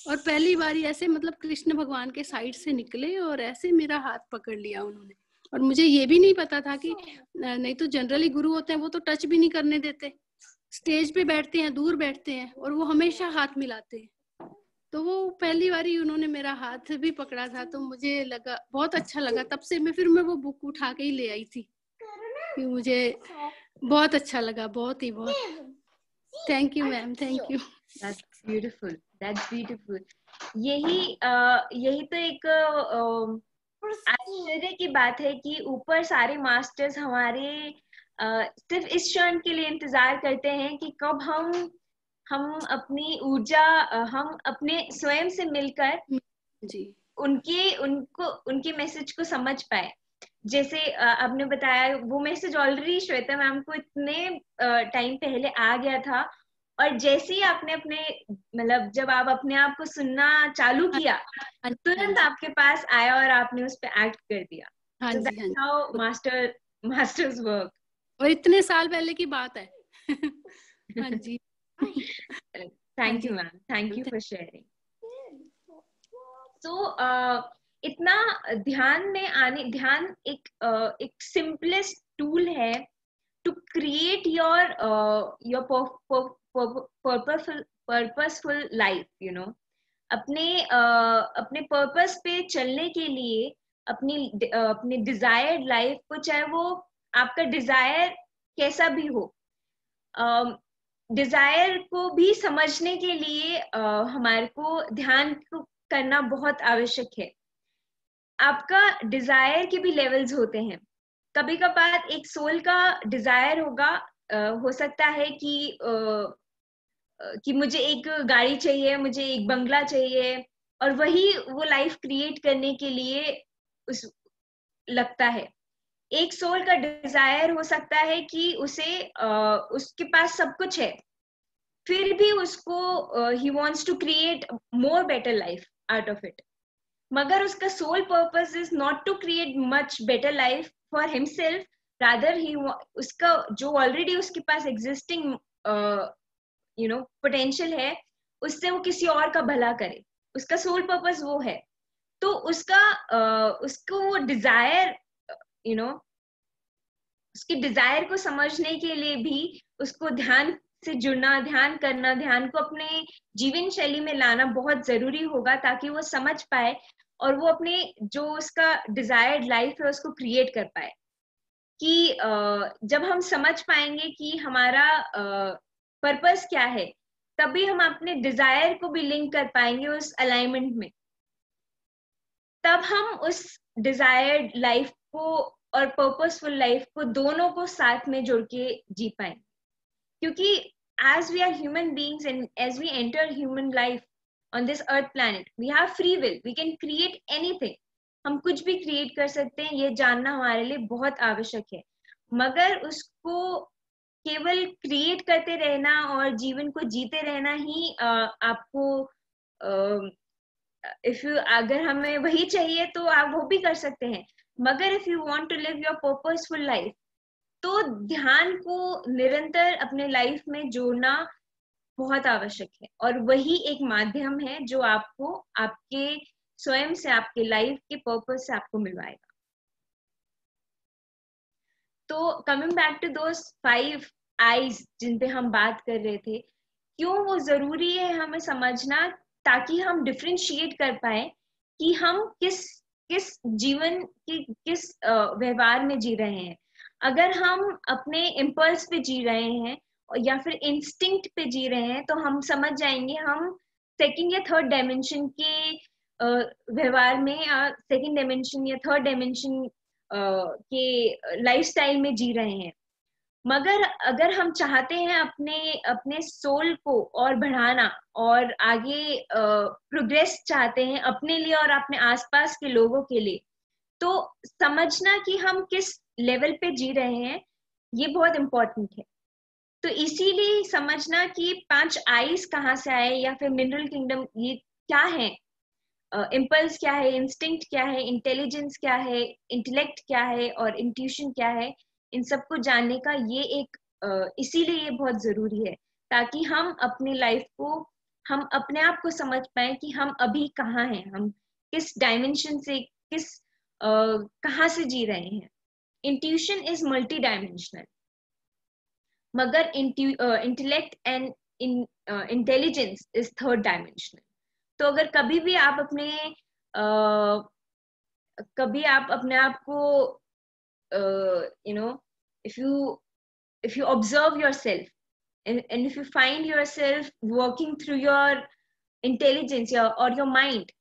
और पहली बार ही ऐसे मतलब कृष्ण भगवान के साइड से निकले और ऐसे मेरा हाथ पकड़ लिया उन्होंने। और मुझे ये भी नहीं पता था कि नहीं तो जनरली गुरु होते हैं वो तो टच भी नहीं करने देते, स्टेज पे बैठते हैं, दूर बैठते हैं, और वो हमेशा हाथ मिलाते हैं। तो वो पहली बार ही उन्होंने मेरा हाथ भी पकड़ा था, तो मुझे लगा बहुत अच्छा लगा। तब से मैं वो बुक उठा के ही ले आई थी कि मुझे बहुत अच्छा लगा, बहुत ही बहुत। Thank you ma'am, thank you. That's beautiful. That's beautiful. यही तो एक आश्चर्य की बात है कि ऊपर सारे मास्टर्स हमारे सिर्फ इस क्षण के लिए इंतजार करते हैं कि कब हम अपनी ऊर्जा हम अपने स्वयं से मिलकर जी उनके मैसेज को समझ पाए। जैसे आपने बताया वो मैसेज ऑलरेडी श्वेता मैम को इतने टाइम पहले आ गया था, और जैसे ही आपने अपने मतलब जब आप अपने आप को सुनना चालू किया तुरंत आपके पास आया और आपने उस पर एक्ट कर दिया। हाँ so जी, that's how मास्टर्स वर्क। और इतने साल पहले की बात है। हाँ जी। Thank you ma'am, thank you for sharing. तो इतना ध्यान एक सिंपलेस्ट टूल है to create your purposeful life, you know. अपने पर्पस पे चलने के लिए अपने डिजायर्ड लाइफ को, चाहे वो आपका डिजायर कैसा भी हो, डिजायर को भी समझने के लिए हमारे को ध्यान को करना बहुत आवश्यक है। आपका डिजायर के भी लेवल्स होते हैं। कभी कभार एक सोल का डिजायर होगा, हो सकता है कि मुझे एक गाड़ी चाहिए, मुझे एक बंगला चाहिए, और वही वो लाइफ क्रिएट करने के लिए उस लगता है। एक सोल का डिजायर हो सकता है कि उसके पास सब कुछ है, फिर भी उसको he wants to create more better life out of it, मगर उसका soul purpose is not to create much better life for himself, rather ही उसका जो ऑलरेडी उसके पास एग्जिस्टिंग पोटेंशियल है, उससे वो किसी और का भला करे। उसका सोल पर्पस वो है। तो उसको वो डिजायर उसकी डिजायर को समझने के लिए भी उसको ध्यान से जुड़ना, ध्यान करना, ध्यान को अपने जीवन शैली में लाना बहुत जरूरी होगा, ताकि वो समझ पाए और वो अपने जो उसका डिजायर्ड लाइफ है उसको क्रिएट कर पाए। कि जब हम समझ पाएंगे कि हमारा पर्पस क्या है, तभी हम अपने डिजायर को भी लिंक कर पाएंगे उस अलाइनमेंट में। तब हम उस डिजायर्ड लाइफ को और पर्पसफुल लाइफ को दोनों को साथ में जोड़ के जी पाएंगे। क्योंकि as we are human beings and as we enter human life on this earth planet, we have free will, we can create anything। हम कुछ भी क्रिएट कर सकते हैं, ये जानना हमारे लिए बहुत आवश्यक है। मगर उसको केवल क्रिएट करते रहना और जीवन को जीते रहना ही आपको अगर हमें वही चाहिए तो आप वो भी कर सकते हैं। मगर if you want to live your purposeful life, तो ध्यान को निरंतर अपने लाइफ में जोड़ना बहुत आवश्यक है, और वही एक माध्यम है जो आपको आपके स्वयं से, आपके लाइफ के पर्पस से आपको मिलवाएगा। तो coming back to those 5 eyes जिन पे हम बात कर रहे थे, क्यों वो जरूरी है हमें समझना, ताकि हम डिफरेंशिएट कर पाए कि हम किस जीवन की किस व्यवहार में जी रहे हैं। अगर हम अपने इम्पल्स पे जी रहे हैं या फिर इंस्टिंक्ट पे जी रहे हैं, तो हम समझ जाएंगे हम सेकंड या थर्ड डायमेंशन के व्यवहार में, सेकंड डायमेंशन या थर्ड डायमेंशन के लाइफस्टाइल में जी रहे हैं। मगर अगर हम चाहते हैं अपने सोल को और बढ़ाना और आगे प्रोग्रेस चाहते हैं अपने लिए और अपने आसपास के लोगों के लिए, तो समझना कि हम किस लेवल पे जी रहे हैं ये बहुत इम्पोर्टेंट है। तो इसीलिए समझना कि 5 आईज कहाँ से आए या फिर मिनरल किंगडम ये क्या है, इम्पल्स क्या है, इंस्टिंक्ट क्या है, इंटेलिजेंस क्या है, इंटेलेक्ट क्या है और इंट्यूशन क्या है, इन सबको जानने का ये एक इसीलिए ये बहुत जरूरी है, ताकि हम अपनी लाइफ को, हम अपने आप को समझ पाए कि हम अभी कहाँ हैं, हम किस डायमेंशन से, किस कहाँ से जी रहे हैं। इंट्यूशन इज मल्टी डायमेंशनल, मगर intellect and intelligence is third dimensional. तो अगर कभी भी आप अपने आप को if you observe yourself and if you find yourself working through your intelligence or your mind,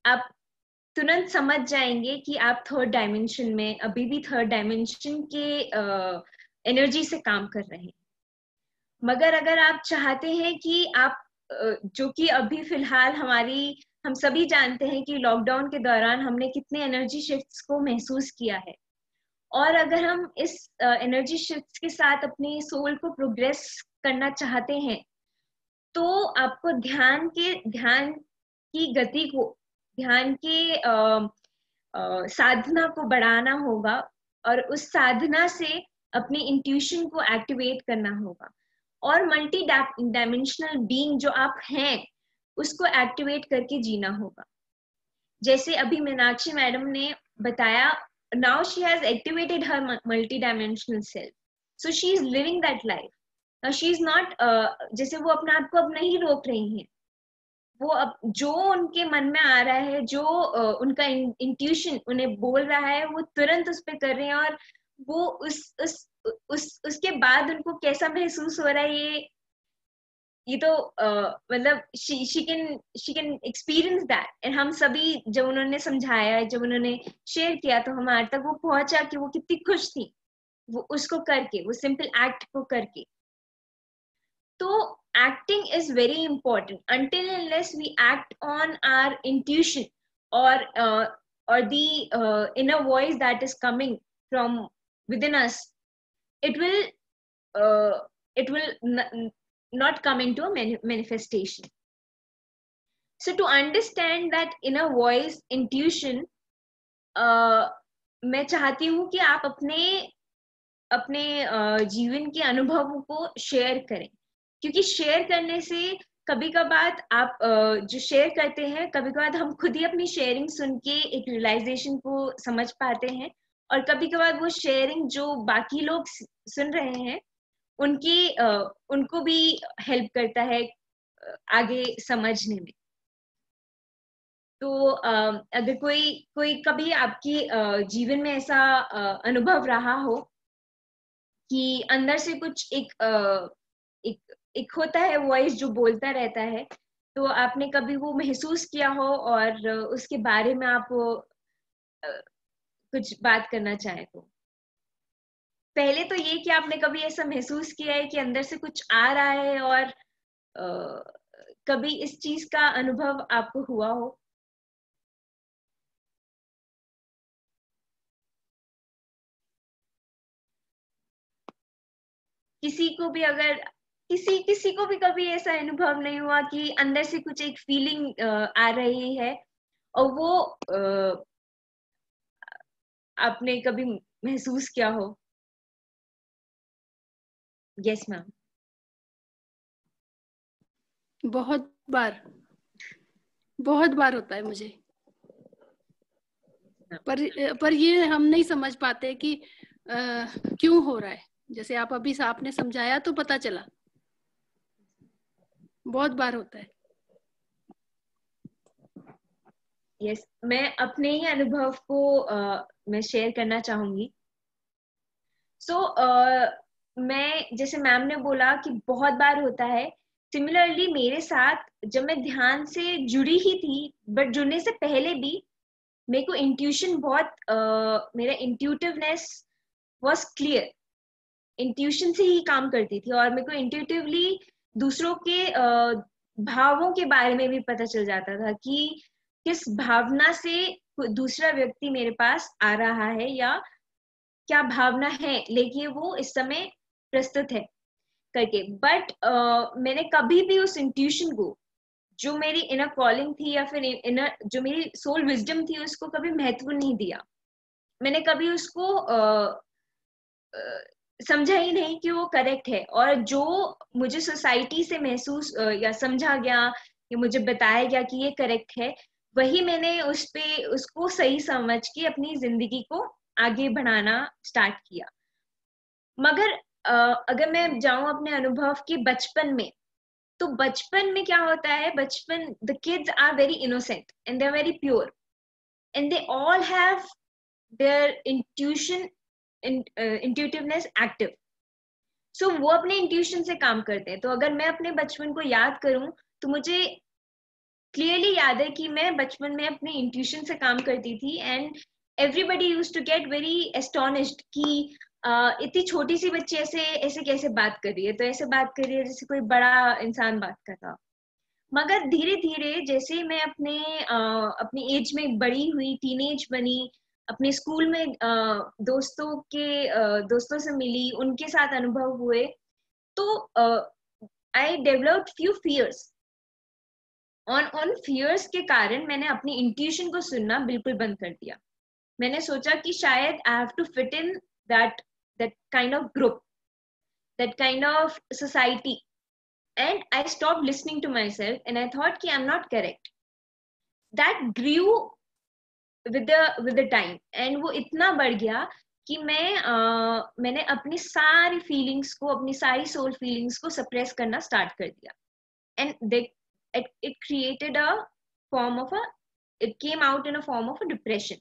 आप तुरंत समझ जाएंगे कि आप थर्ड डायमेंशन में, अभी भी थर्ड डायमेंशन के एनर्जी से काम कर रहे हैं। मगर अगर आप चाहते हैं कि आप जो कि अभी फिलहाल हम सभी जानते हैं कि लॉकडाउन के दौरान हमने कितने एनर्जी शिफ्ट्स को महसूस किया है, और अगर हम इस एनर्जी शिफ्ट्स के साथ अपने सोल को प्रोग्रेस करना चाहते हैं, तो आपको ध्यान की गति को, ध्यान के साधना को बढ़ाना होगा और उस साधना से अपनी इंट्यूशन को एक्टिवेट करना होगा, और मल्टी डायमेंशनल बीइंग जो आप हैं उसको एक्टिवेट करके जीना होगा। जैसे अभी मीनाक्षी मैडम ने बताया, now she has activated her multi-dimensional self, so she is living that life. Now she is not जैसे वो अपने आप को अब नहीं रोक रही हैं, वो अब जो उनके मन में आ रहा है, जो उनका इंट्यूशन उन्हें बोल रहा है, वो तुरंत उस पे कर रहे हैं, और वो उसके बाद उनको कैसा महसूस हो रहा है ये तो मतलब she can experience that। and हम सभी जब उन्होंने समझाया, जब उन्होंने शेयर किया, तो हमारे तक वो पहुंचा कि वो कितनी खुश थी वो उसको करके, वो सिंपल एक्ट को करके। तो acting is very important. Until unless we act on our intuition or the inner voice that is coming from within us, it will not come into a manifestation. So to understand that inner voice, intuition, मैं चाहती हूँ कि आप अपने जीवन के अनुभवों को शेयर करें, क्योंकि शेयर करने से कभी कभार आप जो शेयर करते हैं, कभी कभार हम खुद ही अपनी शेयरिंग सुन के एक रियलाइजेशन को समझ पाते हैं, और कभी कभार वो शेयरिंग जो बाकी लोग सुन रहे हैं उनको भी हेल्प करता है आगे समझने में। तो अगर कोई कभी आपके जीवन में ऐसा अनुभव रहा हो कि अंदर से कुछ एक होता है वॉइस जो बोलता रहता है, तो आपने कभी वो महसूस किया हो और उसके बारे में आप कुछ बात करना चाहे तो पहले तो ये कि आपने कभी ऐसा महसूस किया है कि अंदर से कुछ आ रहा है, और कभी इस चीज का अनुभव आपको हुआ हो? किसी को भी अगर किसी को भी कभी ऐसा अनुभव नहीं हुआ कि अंदर से कुछ एक फीलिंग आ रही है और वो आपने कभी महसूस किया हो? Yes ma'am. बहुत बार होता है मुझे, पर ये हम नहीं समझ पाते कि क्यों हो रहा है। जैसे आप अभी आपने समझाया तो पता चला, बहुत बार होता है। यस, मैं अपने ही अनुभव को मैं शेयर करना चाहूंगी। मैं जैसे मैम ने बोला कि बहुत बार होता है, सिमिलरली मेरे साथ जब मैं ध्यान से जुड़ी ही थी, बट जुड़ने से पहले भी मेरे को इंट्यूशन बहुत मेरा इंट्यूटिवनेस वाज क्लियर इंट्यूशन से ही काम करती थी, और मेरे को इंट्यूटिवली दूसरों के भावों के बारे में भी पता चल जाता था कि किस भावना से दूसरा व्यक्ति मेरे पास आ रहा है, या क्या भावना है लेकिन वो इस समय प्रस्तुत है करके। बट मैंने कभी भी उस इंट्यूशन को, जो मेरी इनर कॉलिंग थी या फिर इनर जो मेरी सोल विजडम थी, उसको कभी महत्व नहीं दिया। मैंने कभी उसको समझा ही नहीं कि वो करेक्ट है, और जो मुझे सोसाइटी से महसूस या समझा गया या मुझे बताया गया कि ये करेक्ट है, वही मैंने उसको सही समझ के अपनी जिंदगी को आगे बढ़ाना स्टार्ट किया। मगर अगर मैं जाऊं अपने अनुभव के बचपन में, तो बचपन में क्या होता है, बचपन the kids are very innocent and they are very pure and they all have their intuitiveness active. So वो अपने इंट्यूशन से काम करते हैं। तो अगर मैं अपने बचपन को याद करूं तो मुझे क्लियरली याद है कि मैं बचपन में अपने इंट्यूशन से काम करती थी, and everybody used to get very astonished कि इतनी छोटी सी बच्ची ऐसे कैसे बात कर रही है, तो ऐसे बात कर रही है जैसे कोई बड़ा इंसान बात कर रहा। मगर धीरे धीरे जैसे मैं अपनी एज में बड़ी हुई, टीनेज बनी, अपने स्कूल में दोस्तों से मिली, उनके साथ अनुभव हुए, तो आई डेवलप्ड फ्यू फियर्स। उन फियर्स के कारण मैंने अपनी इंट्यूशन को सुनना बिल्कुल बंद कर दिया। मैंने सोचा कि शायद I have to fit in that kind of group, that kind of society, and I stopped listening to myself and I thought ki I'm not correct. That grew with the time, and वो इतना बढ़ गया कि मैंने अपनी सारी feelings को, अपनी सारी सोल फीलिंग्स को सप्रेस करना स्टार्ट कर दिया, and it created a form of it came out in a form of a depression.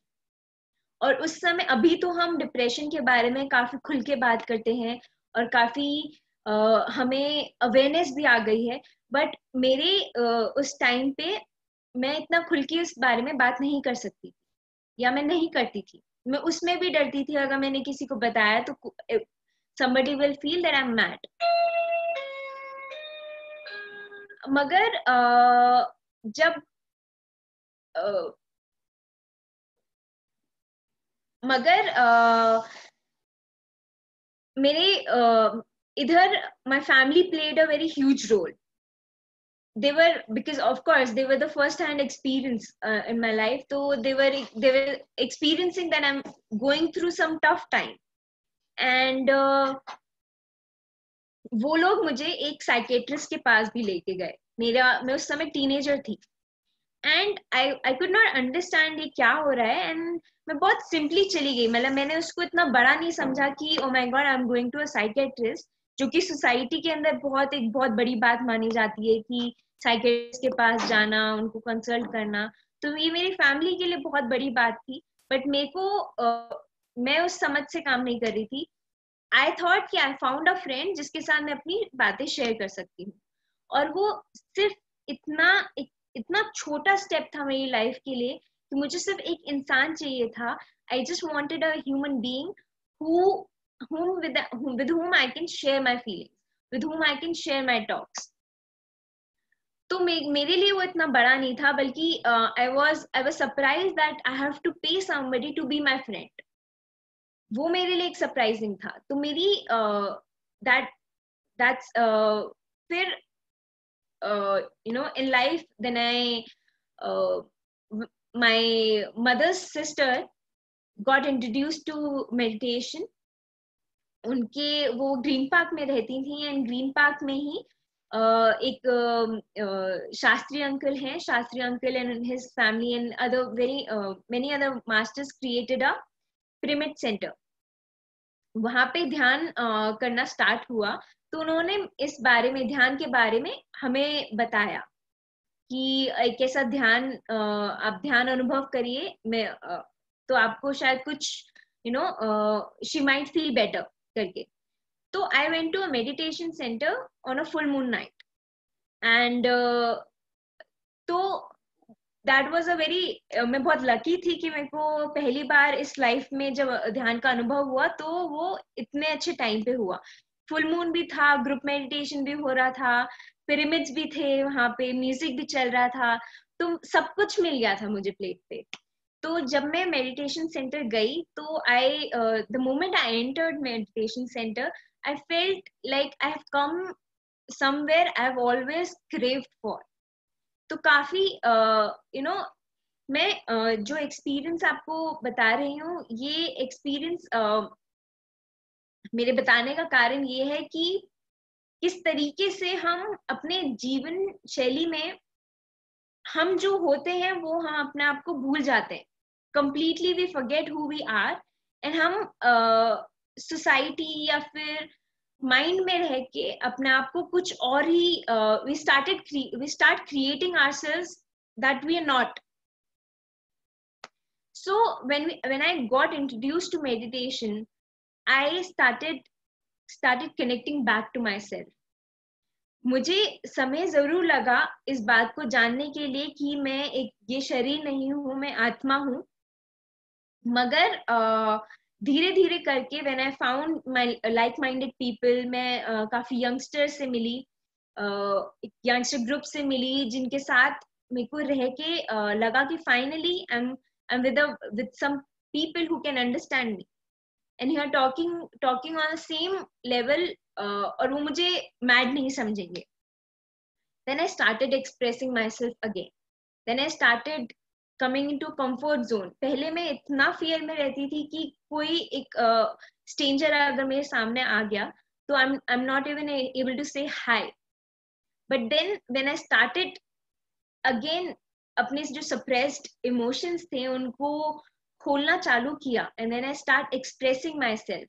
और उस समय, अभी तो हम डिप्रेशन के बारे में काफी खुल के बात करते हैं और काफी हमें अवेयरनेस भी आ गई है, बट मेरे उस टाइम पे मैं इतना खुल के इस बारे में बात नहीं कर सकती, या मैं नहीं करती थी। मैं उसमें भी डरती थी, अगर मैंने किसी को बताया तो somebody will feel that I'm mad. मगर मेरे इधर my family played a very huge role. Because of course they were the first hand experience in my life, so they were experiencing that I'm going through some tough time, and वो लोग मुझे एक psychiatrist के पास भी लेके गए। मैं उस समय टीनेजर थी, and I could not understand ये क्या हो रहा है, एंड मैं बहुत सिंपली चली गई। मतलब मैंने उसको इतना बड़ा नहीं समझा कि oh my god I am going to a psychiatrist, जो कि सोसाइटी के अंदर एक बहुत बड़ी बात मानी जाती है कि साइकेट्रिस्ट के पास जाना, उनको कंसल्ट करना। तो ये मेरी फैमिली के लिए बहुत बड़ी बात थी, बट मेरे को मैं उस समझ से काम नहीं कर रही थी। आई थॉट कि आई फाउंड अ फ्रेंड जिसके साथ मैं अपनी बातें शेयर कर सकती हूँ, और वो सिर्फ इतना छोटा स्टेप था मेरी लाइफ के लिए कि मुझे सिर्फ एक इंसान चाहिए था। I just wanted a human being with whom I can share my feelings, with whom I can share my talks. तो मेरे लिए वो इतना बड़ा नहीं था, बल्कि I was surprised that I have to pay somebody to be my friend. वो मेरे लिए एक सरप्राइजिंग था। तो मेरी that's फिर in life, then my mother's sister got introduced to meditation. वो ग्रीन पार्क में रहती थी, एंड ग्रीन पार्क में ही एक शास्त्री अंकल हैं, Shastri uncle and his family and many other masters created a pyramid center. वहां पे ध्यान करना स्टार्ट हुआ, तो उन्होंने इस बारे में, ध्यान के बारे में हमें बताया कि एक ऐसा ध्यान, आप ध्यान अनुभव करिए, तो आपको शायद कुछ she might feel better करके। तो I went to a meditation center on a full moon night, and तो दैट वाज अ वेरी, मैं बहुत लकी थी कि मेरे को पहली बार इस लाइफ में जब ध्यान का अनुभव हुआ तो वो इतने अच्छे टाइम पे हुआ. फुल मून भी था, ग्रुप मेडिटेशन भी हो रहा था, पिरामिड्स भी थे वहां पे, म्यूजिक भी चल रहा था, तो सब कुछ मिल गया था मुझे प्लेट पे. तो जब मैं मेडिटेशन सेंटर गई तो I, the moment I entered meditation centre, I felt like I have come somewhere I have always craved for. तो काफी मैं जो एक्सपीरियंस आपको बता रही हूँ, ये एक्सपीरियंस मेरे बताने का कारण ये है कि किस तरीके से हम अपने जीवन शैली में हम जो होते हैं वो हम अपने आप को भूल जाते हैं. Completely we forget who we are, and हम सोसाइटी या फिर माइंड में रह के अपने आप को कुछ और ही we start creating ourselves that we are not. So when I got introduced to meditation, I started connecting back to myself. मुझे समय जरूर लगा इस बात को जानने के लिए कि मैं एक ये शरीर नहीं हूँ, मैं आत्मा हूँ. मगर धीरे धीरे करके when I found my like-minded people, मैं काफी यंगस्टर से मिली, एक यंगस्टर ग्रुप से मिली जिनके साथ मेरे को रह के लगा कि finally I'm with some people who can understand me and who are talking on the same level, और वो मुझे mad नहीं समझेंगे. Then I started expressing myself again. Then I started coming into comfort zone. पहले मैं इतना fear में रहती थी कि कोई एक stranger अगर मेरे सामने आ गया तो I'm not even able to say hi. But then when I started again अपने जो suppressed emotions थे उनको खोलना चालू किया, and then I start expressing myself,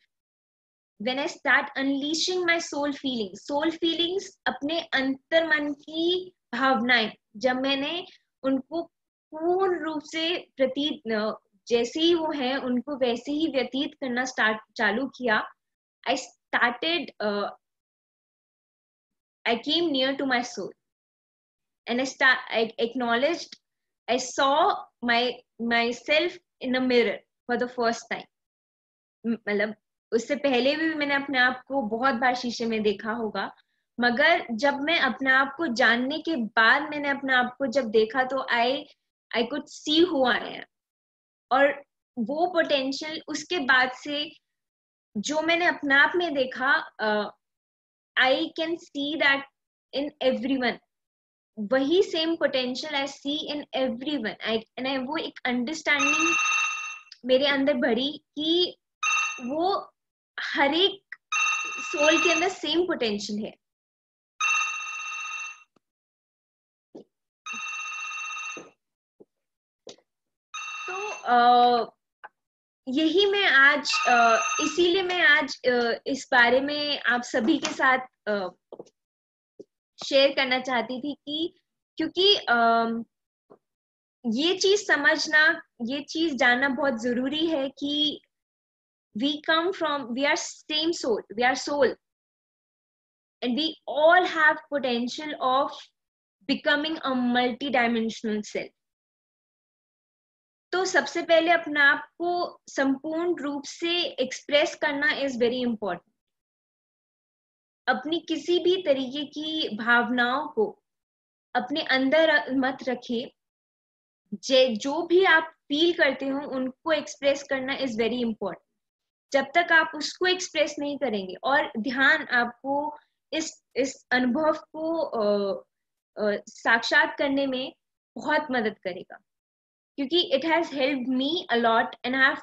when I start unleashing my soul feelings, अपने अंतर मन की भावनाएं जब मैंने उनको पूर्ण रूप से जैसे ही वो हैं उनको वैसे ही व्यतीत करना चालू किया, I came near to my soul. And I acknowledged, I saw myself in a mirror for the first time. मतलब उससे पहले भी मैंने अपने आप को बहुत बार शीशे में देखा होगा, मगर जब मैं अपने आप को जानने के बाद मैंने अपने आप को जब देखा तो I could see who I am. और वो पोटेंशियल उसके बाद से जो मैंने अपने आप में देखा, I can see that in everyone. वही same potential I see in everyone, and वो एक अंडरस्टैंडिंग मेरे अंदर बढ़ी कि वो हर एक सोल के अंदर सेम पोटेंशियल है. तो यही मैं आज इसीलिए मैं आज इस बारे में आप सभी के साथ शेयर करना चाहती थी कि क्योंकि ये चीज समझना, ये चीज जानना बहुत जरूरी है कि we are same soul, we are soul, and we all have potential of becoming a multi-dimensional self. तो सबसे पहले अपने आप को संपूर्ण रूप से एक्सप्रेस करना इज वेरी इंपॉर्टेंट. अपनी किसी भी तरीके की भावनाओं को अपने अंदर मत रखिए. जो भी आप फील करते हो उनको एक्सप्रेस करना इज वेरी इंपॉर्टेंट. जब तक आप उसको एक्सप्रेस नहीं करेंगे, और ध्यान आपको इस अनुभव को साक्षात करने में बहुत मदद करेगा, क्योंकि it has helped me a lot, and I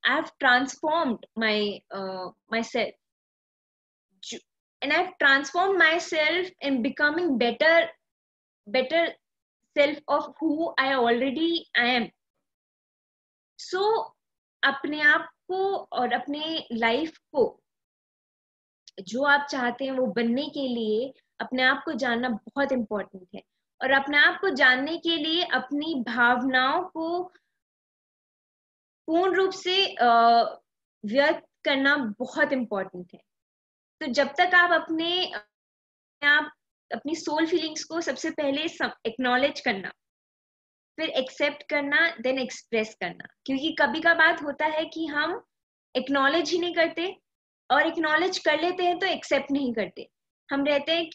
have transformed myself, and I've transformed myself in becoming better self of who I already am. So अपने आप को और अपने लाइफ को जो आप चाहते हैं वो बनने के लिए अपने आप को जानना बहुत इम्पोर्टेंट है, और अपने आप को जानने के लिए अपनी भावनाओं को पूर्ण रूप से व्यक्त करना बहुत इम्पोर्टेंट है. तो जब तक आप अपनी सोल फीलिंग्स को सबसे पहले एक्नॉलेज करना, फिर एक्सेप्ट करना, देन एक्सप्रेस करना। क्योंकि कभी का बात होता है कि हम एक्नॉलेज ही नहीं करते, और एक्नॉलेज कर लेते हैं तो एक्सेप्ट नहीं करते। हम रहते हैं,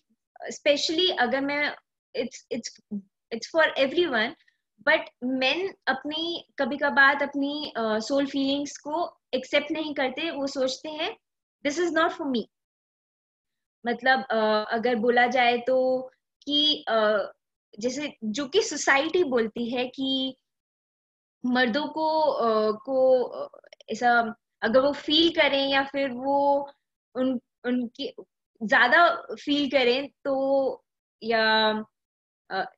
स्पेशली अगर मैं, it's for everyone, but main अपनी कभी कभार अपनी सोल फीलिंग्स को एक्सेप्ट नहीं करते। वो सोचते हैं this is not for me. मतलब अगर बोला जाए तो कि जैसे जो कि सोसाइटी बोलती है कि मर्दों को ऐसा अगर वो फील करें या फिर वो उनकी ज्यादा फील करें तो, या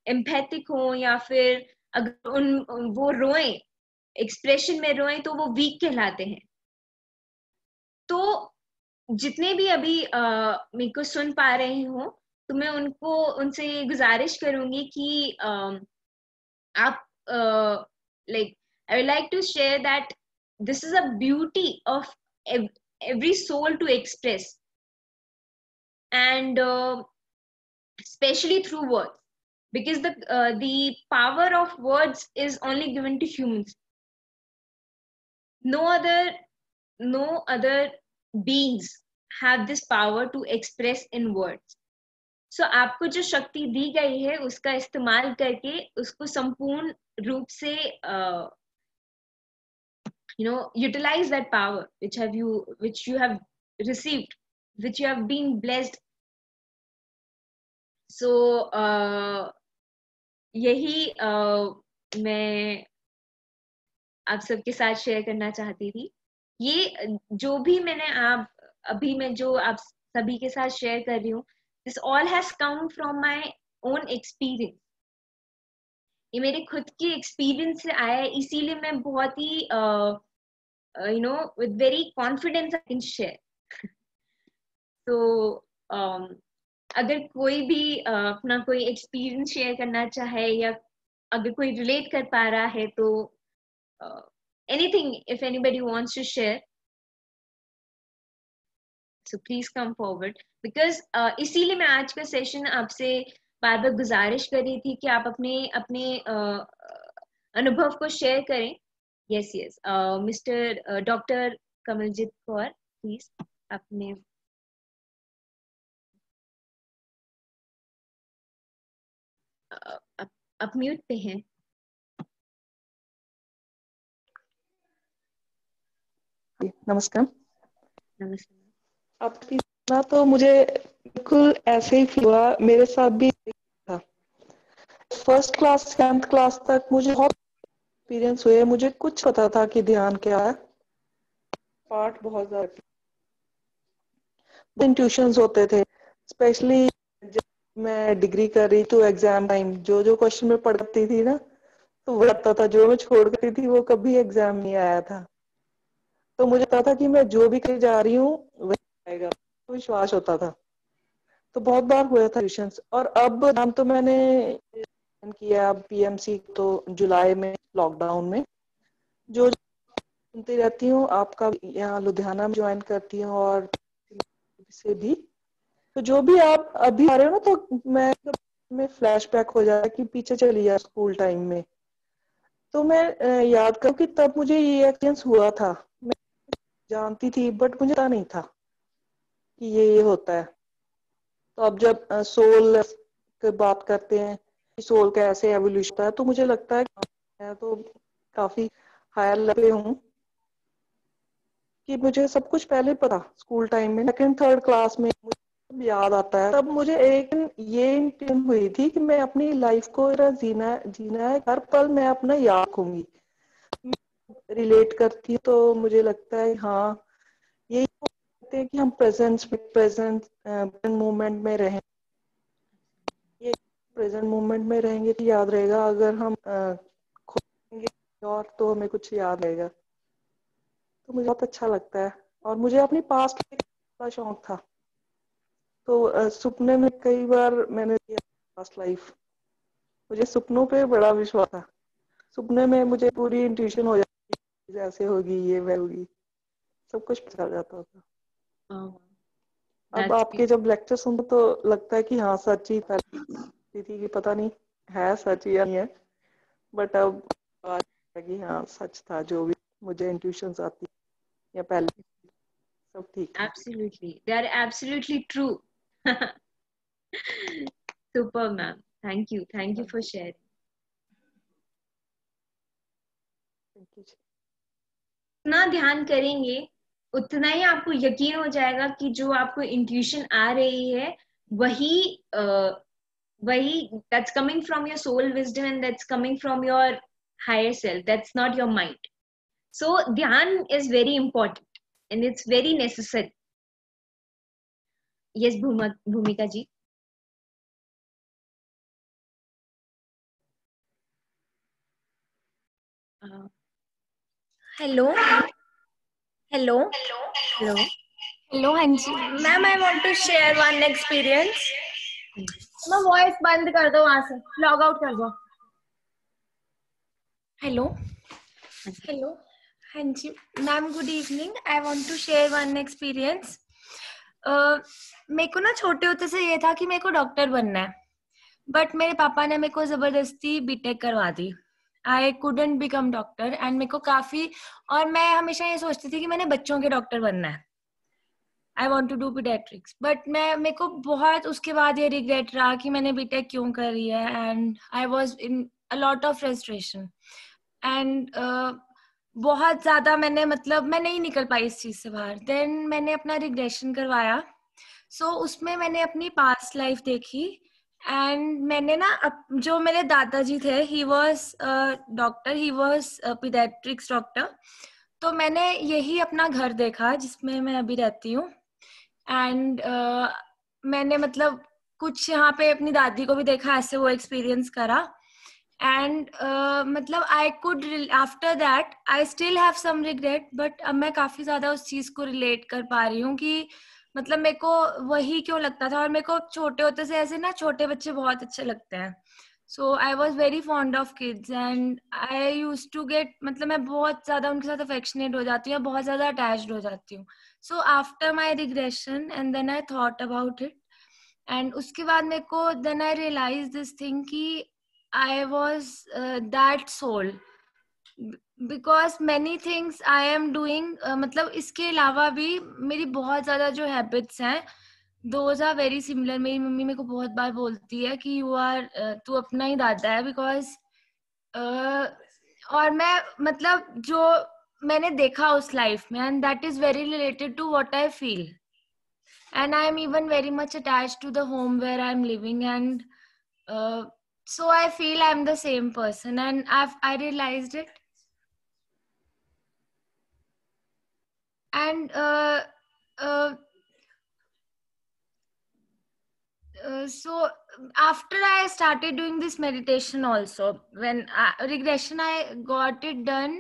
एम्पैथिक हो, या फिर अगर वो रोएं, एक्सप्रेशन में रोएं, तो वो वीक कहलाते हैं। तो जितने भी अभी मेरे को सुन पा रहे हो, तो मैं उनसे गुजारिश करूंगी कि आप like I would like to share that this is a beauty of every soul to express, and especially through words, because the power of words is only given to humans. No other beings have this power to express in words. So आपको जो शक्ति दी गई है उसका इस्तेमाल करके उसको संपूर्ण रूप से utilize that power which you have received, which you have been blessed. So यही मैं आप सबके साथ शेयर करना चाहती थी। ये जो भी मैं जो आप सभी के साथ शेयर कर रही हूँ, this all has come from my own experience. ये मेरे खुद के एक्सपीरियंस से आया है, इसीलिए मैं बहुत ही with very confidence I can share. So अगर कोई भी अपना कोई एक्सपीरियंस शेयर करना चाहे, या अगर कोई रिलेट कर पा रहा है, तो anything, if anybody wants to share, so please come forward, because इसीलिए मैं आज का सेशन आपसे बार बार गुजारिश कर रही थी कि आप अपने अनुभव को शेयर करें। Yes mister doctor Kamaljeet Kaur, please अपने आप म्यूट पे हैं। नमस्कार। नमस्ते। आपकी सुना तो मुझे बिल्कुल ऐसे ही फील हुआ, मेरे साथ भी था। फर्स्ट क्लास 10th क्लास तक मुझे बहुत एक्सपीरियंस हुए, मुझे कुछ पता था कि ध्यान क्या है। पार्ट बहुत ज्यादा ट्यूशंस होते थे, स्पेशली जब मैं डिग्री कर रही तो एग्जाम टाइम जो क्वेश्चन में पढ़ती थी ना, तो वो आता था। जो मैं छोड़ करती थी वो कभी एग्जाम नहीं आया था। तो मुझे पता था कि मैं जो भी कर जा रही हूँ वही आएगा, तो विश्वास होता था। तो बहुत बार हुआ था ट्यूशंस। और अब नाम तो मैंने किया अब पीएमसी, तो जुलाई में लॉकडाउन में जो सुनती रहती हूँ। आपका यहाँ लुधियाना में ज्वाइन करती हूँ और से भी, तो जो भी आप अभी आ रहे हो ना, तो मैं फ्लैशबैक हो जाता कि पीछे चली जाए स्कूल टाइम में। तो मैं याद करूँ कि तब मुझे ये एक्सपीरियंस हुआ था। मैं जानती थी बट मुझे पता नहीं था कि ये होता है। तो अब जब सोल की बात करते हैं कि सोल का ऐसे एवोल्यूशन होता है, तो मुझे लगता है कि मैं तो काफी हायर लेवल पे हूँ कि मुझे सब कुछ पहले पता। स्कूल टाइम में 2nd 3rd क्लास में मुझे याद आता है, तब मुझे एक ये इंटेंशन हुई थी कि मैं अपनी लाइफ को जीना है, हर पल मैं अपना याद रखूंगी। रिलेट करती हूँ तो मुझे लगता है हाँ, यही कहते हैं कि हम प्रेजेंट मोमेंट में रहें। ये प्रेजेंट मोमेंट में रहेंगे तो याद रहेगा, अगर हम खोएंगे और तो हमें कुछ याद रहेगा। तो मुझे बहुत अच्छा लगता है। और मुझे अपनी पास्ट का शौक था, तो सपने में कई बार मैंने पास्ट लाइफ, मुझे सपनों पे बड़ा विश्वास था। सपने में मुझे पूरी इंट्यूशन हो जाती, जैसे होगी ये वह होगी, सब कुछ पता जाता था। अब आपके जब लेक्चर सुनते तो लगता है कि हाँ सच ही थी कि पता नहीं है सच या नहीं है, बट अब बात है कि हाँ सच था, जो भी मुझे इंट्यूशंस आती या पहले सब ठीक है। Absolutely, they are absolutely true. Super, ma'am. Thank you for sharing. Thank you. जितना ध्यान करेंगे उतना ही आपको यकीन हो जाएगा कि जो आपको इंट्यूशन आ रही है वही that's coming from your soul wisdom and that's coming from your higher self. That's not your mind. So dhyan is very important and it's very necessary. Yes, Bhumika ji. Hello. Hello. Hello. Hello, Hanji. Ma'am, I want to share one experience. मैं voice बंद कर दो, वहां से log out कर दो. Hello hello हाँ जी ma'am, good evening. I want to share one experience. मेरे को ना छोटे होते से ये था कि मेरे को डॉक्टर बनना है, बट मेरे पापा ने मेरे को जबरदस्ती बीटेक करवा दी. I couldn't become doctor and मेरे को काफी, और मैं हमेशा ये सोचती थी कि मैंने बच्चों के डॉक्टर बनना है. I want to do pediatrics, but मेरे को बहुत उसके बाद ये रिग्रेट रहा कि मैंने बीटेक क्यों करी है, and I was in a lot of frustration and बहुत ज़्यादा मैं नहीं निकल पाई इस चीज़ से बाहर. Then मैंने अपना रिग्रेशन करवाया, so उसमें मैंने अपनी पास्ट लाइफ देखी and मैंने ना जो मेरे दादाजी थे, he was doctor, he was pediatrics doctor, तो मैंने यही अपना घर देखा जिसमें मैं अभी रहती हूँ. एंड मैंने कुछ यहाँ पे अपनी दादी को भी देखा, ऐसे वो एक्सपीरियंस करा. And I could after that I still have some regret, but अब मैं काफी ज्यादा उस चीज को रिलेट कर पा रही हूँ कि मेरे को वही क्यों लगता था. और मेरे को छोटे होते से ऐसे ना छोटे बच्चे बहुत अच्छे लगते हैं. So I was very fond of kids and I use to get मैं बहुत ज्यादा उनके साथ अफेक्शनेट हो जाती हूँ, बहुत ज्यादा अटैच्ड हो जाती हूँ. So after my regression and then I thought about it and उसके बाद मेरे को then I realized this thing कि I was that soul because many things I am doing इसके अलावा भी मेरी बहुत ज़्यादा जो habits हैं those are very similar. मेरी मम्मी मेरे को बहुत बार बोलती है कि तू अपना ही दादा है because और मैं जो मैंने देखा उस लाइफ में and that is very related to what I feel and I am even very much attached to the home where I am living and so I feel I am the same person and I realized it and so after I started doing this meditation also, when regression I got it done,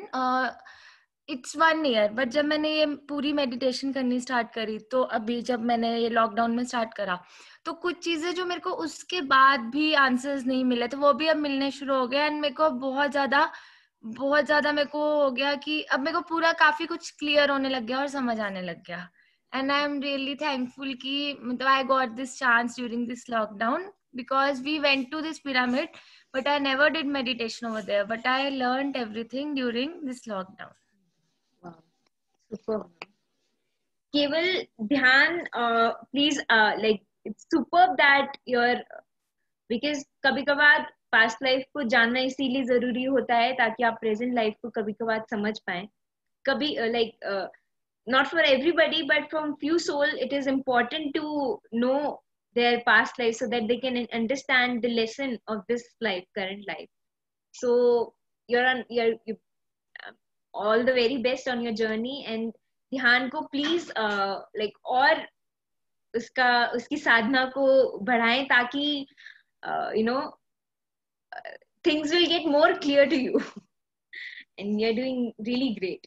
it's 1 year, but जब मैंने ये पूरी meditation करनी start करी तो अभी जब मैंने ये लॉकडाउन में स्टार्ट करा तो कुछ चीजें जो मेरे को उसके बाद भी आंसर्स नहीं मिले तो वो भी अब मिलने शुरू हो गए एंड मेरे को बहुत ज्यादा मेरे को हो गया कि अब मेरे को पूरा काफी कुछ क्लियर होने लग गया और समझ आने लग गया. And I am really thankful कि I got this chance during this lockdown because we went to this pyramid, but I never did meditation over there. But I learned everything during this lockdown. Wow, super. Keval ध्यान, please, it's superb that you're because कभी-कभार past life को जानना इसीलिए जरूरी होता है ताकि आप present life को कभी-कभार समझ पाएं. कभी not for everybody, but from few soul, it is important to know their past life so that they can understand the lesson of this life, current life. So you're all the very best on your journey and ध्यान को please और उसकी साधना को बढ़ाएं ताकि things will get more clear to you and you're doing really great.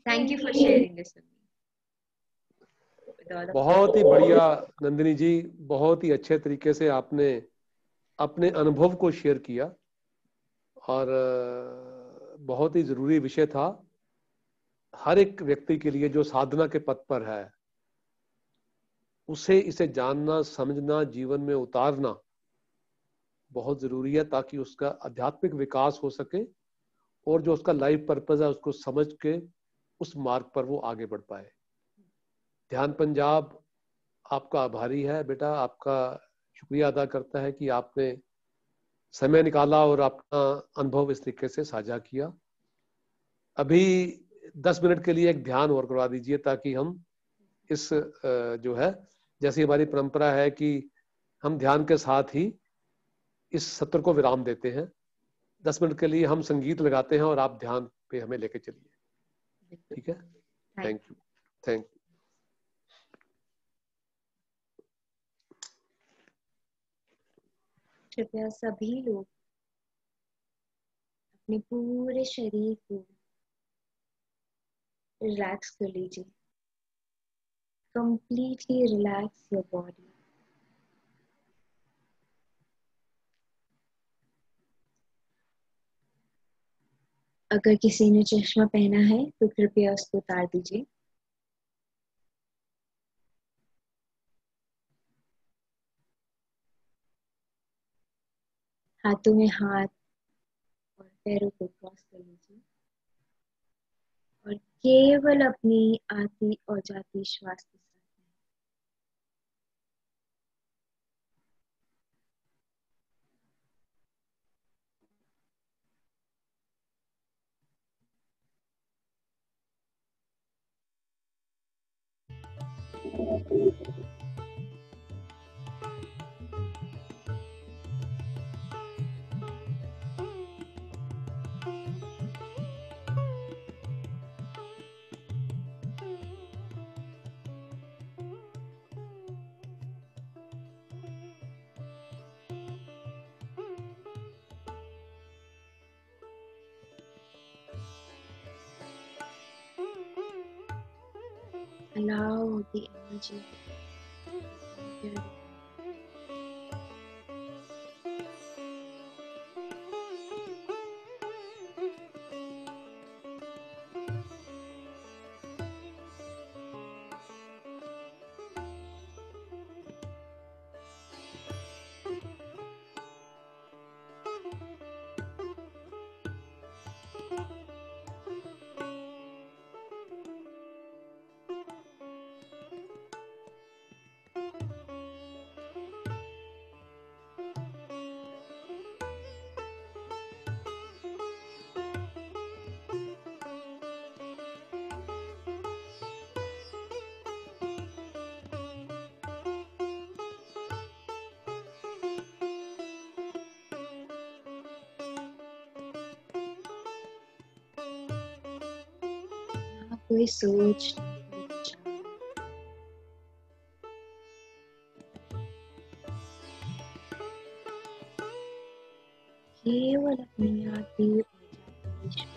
Thank you for sharing this with me. बहुत ही बढ़िया नंदिनी जी, बहुत ही अच्छे तरीके से आपने अपने अनुभव को शेयर किया और बहुत ही जरूरी विषय था हर एक व्यक्ति के लिए जो साधना के पथ पर है, उसे इसे जानना, समझना, जीवन में उतारना बहुत जरूरी है ताकि उसका आध्यात्मिक विकास हो सके और जो उसका लाइफ पर्पस है उसको समझ के उस मार्ग पर वो आगे बढ़ पाए। ध्यान पंजाब आपका आभारी है बेटा, आपका शुक्रिया अदा करता है कि आपने समय निकाला और अपना अनुभव इस तरीके से साझा किया। अभी 10 मिनट के लिए एक ध्यान और करवा दीजिए ताकि हम इस जो है, जैसी हमारी परंपरा है कि हम ध्यान के साथ ही इस सत्र को विराम देते हैं। 10 मिनट के लिए हम संगीत लगाते हैं और आप ध्यान पे हमें लेके चलिए, ठीक है? Thank you, thank you. कृपया सभी लोग अपने पूरे शरीर को रिलैक्स कर लीजिए। Completely relax your body. अगर किसी ने चश्मा पहना है तो कृपया उसको उतार दीजिए। हाथों में हाथ और पैरों को क्रॉस कर लीजिए और केवल अपनी आती और जाती श्वास के साथ allow the energy to enter. कोई सोच ना कोई विचार, केवल अपनी आती और जाती श्वास।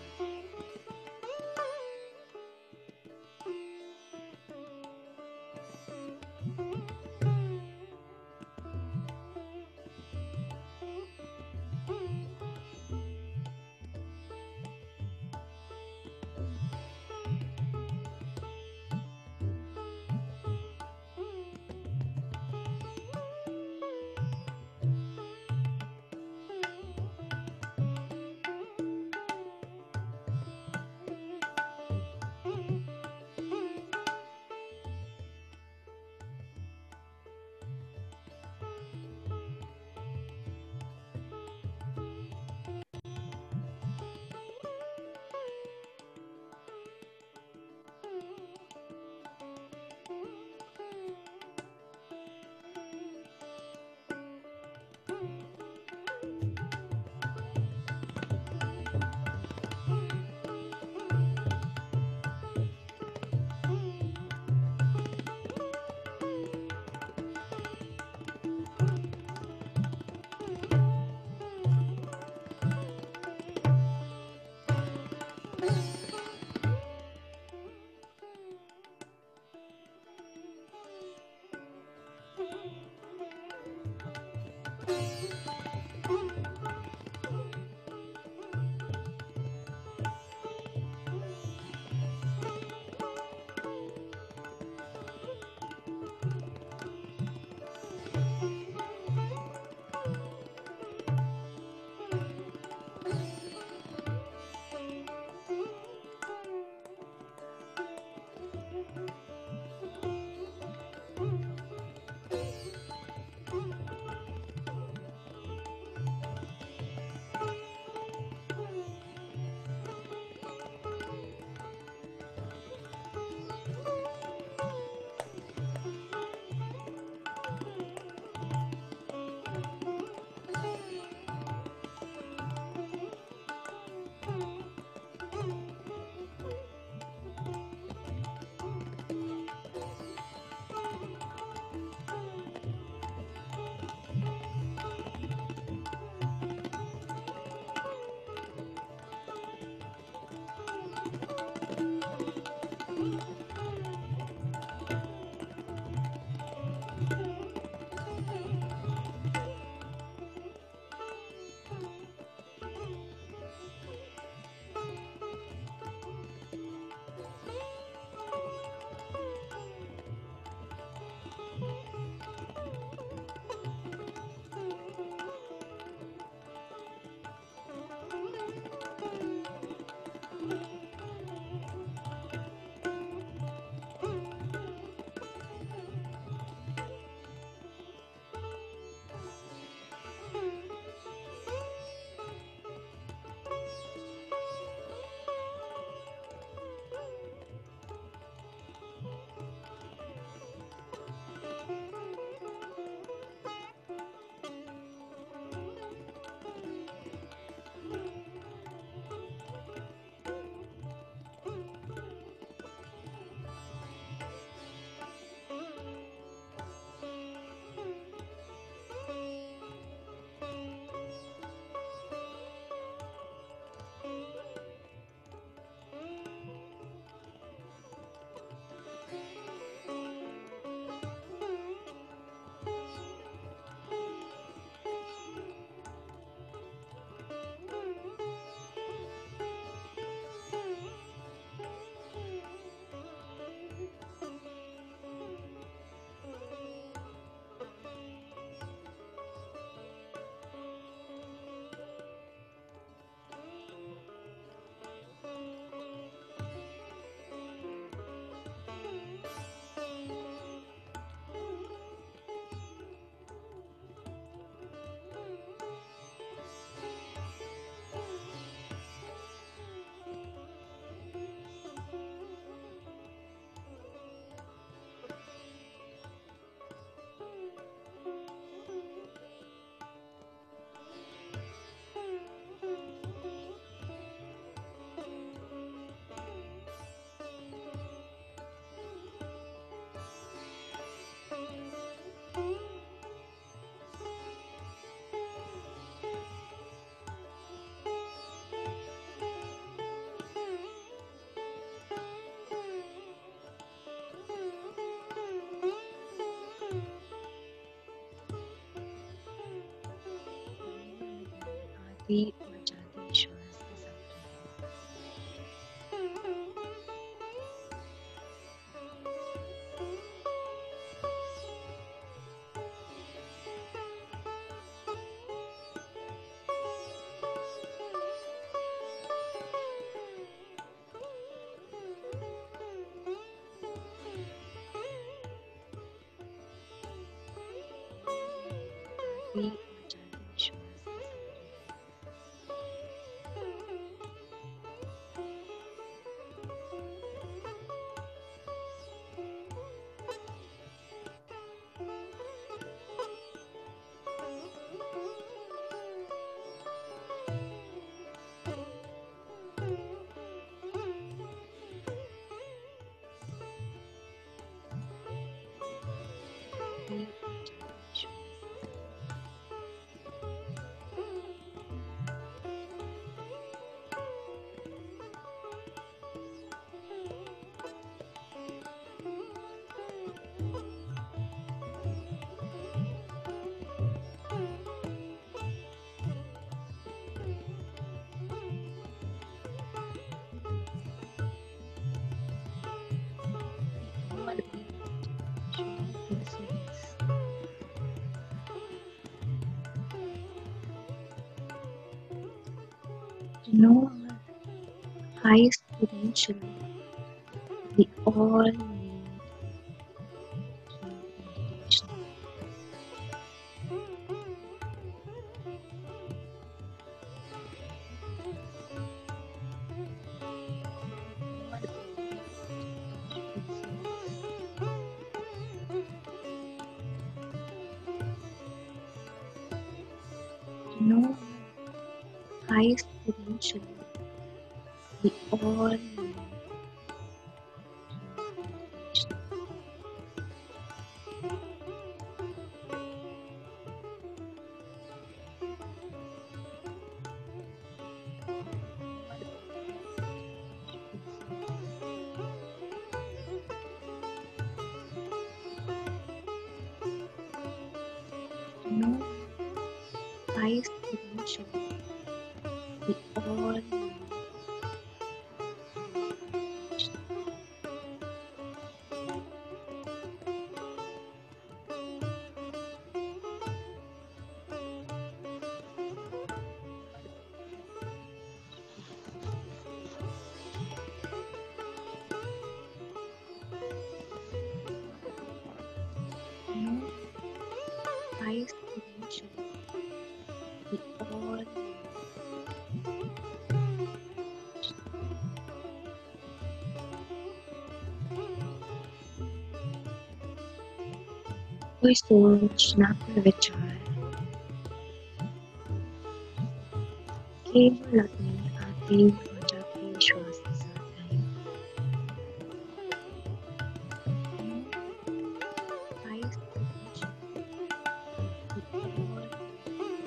आते और जाते श्वास के साथ रहें। आते और जाते श्वास के साथ रहें। आते और जाते श्वास के साथ रहें। और भी थोड़ा सा relax. To know our highest potential, we all need some meditation. और भी frequencies. To know our highest potential, we all need some meditation. और भी frequencies. To know our highest potential, we all need some meditation. To know our highest potential, we all need some meditation. कोई सोच ना कोई विचार, केवल अपने आते और जाते श्वास के साथ रहें। To know our highest potential, we all need meditation.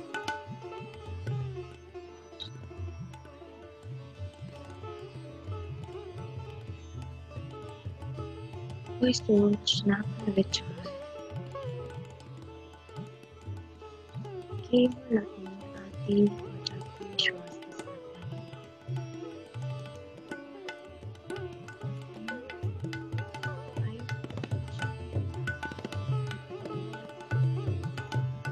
कोई सोच ना कोई विचार, केवल अपने आते और जाते श्वास के साथ रहें। To know our highest potential, we all need meditation.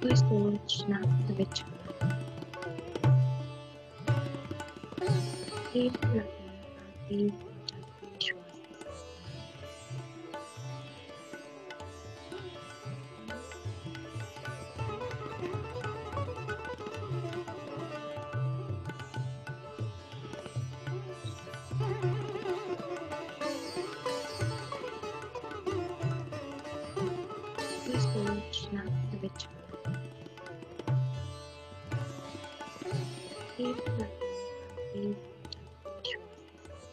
कोई सोच ना कोई विचार, केवल अपने आते और जाते श्वास के साथ रहें। To know our highest potential, कोई सोच ना कोई विचार, केवल अपने आते और जाते श्वास के साथ रहें।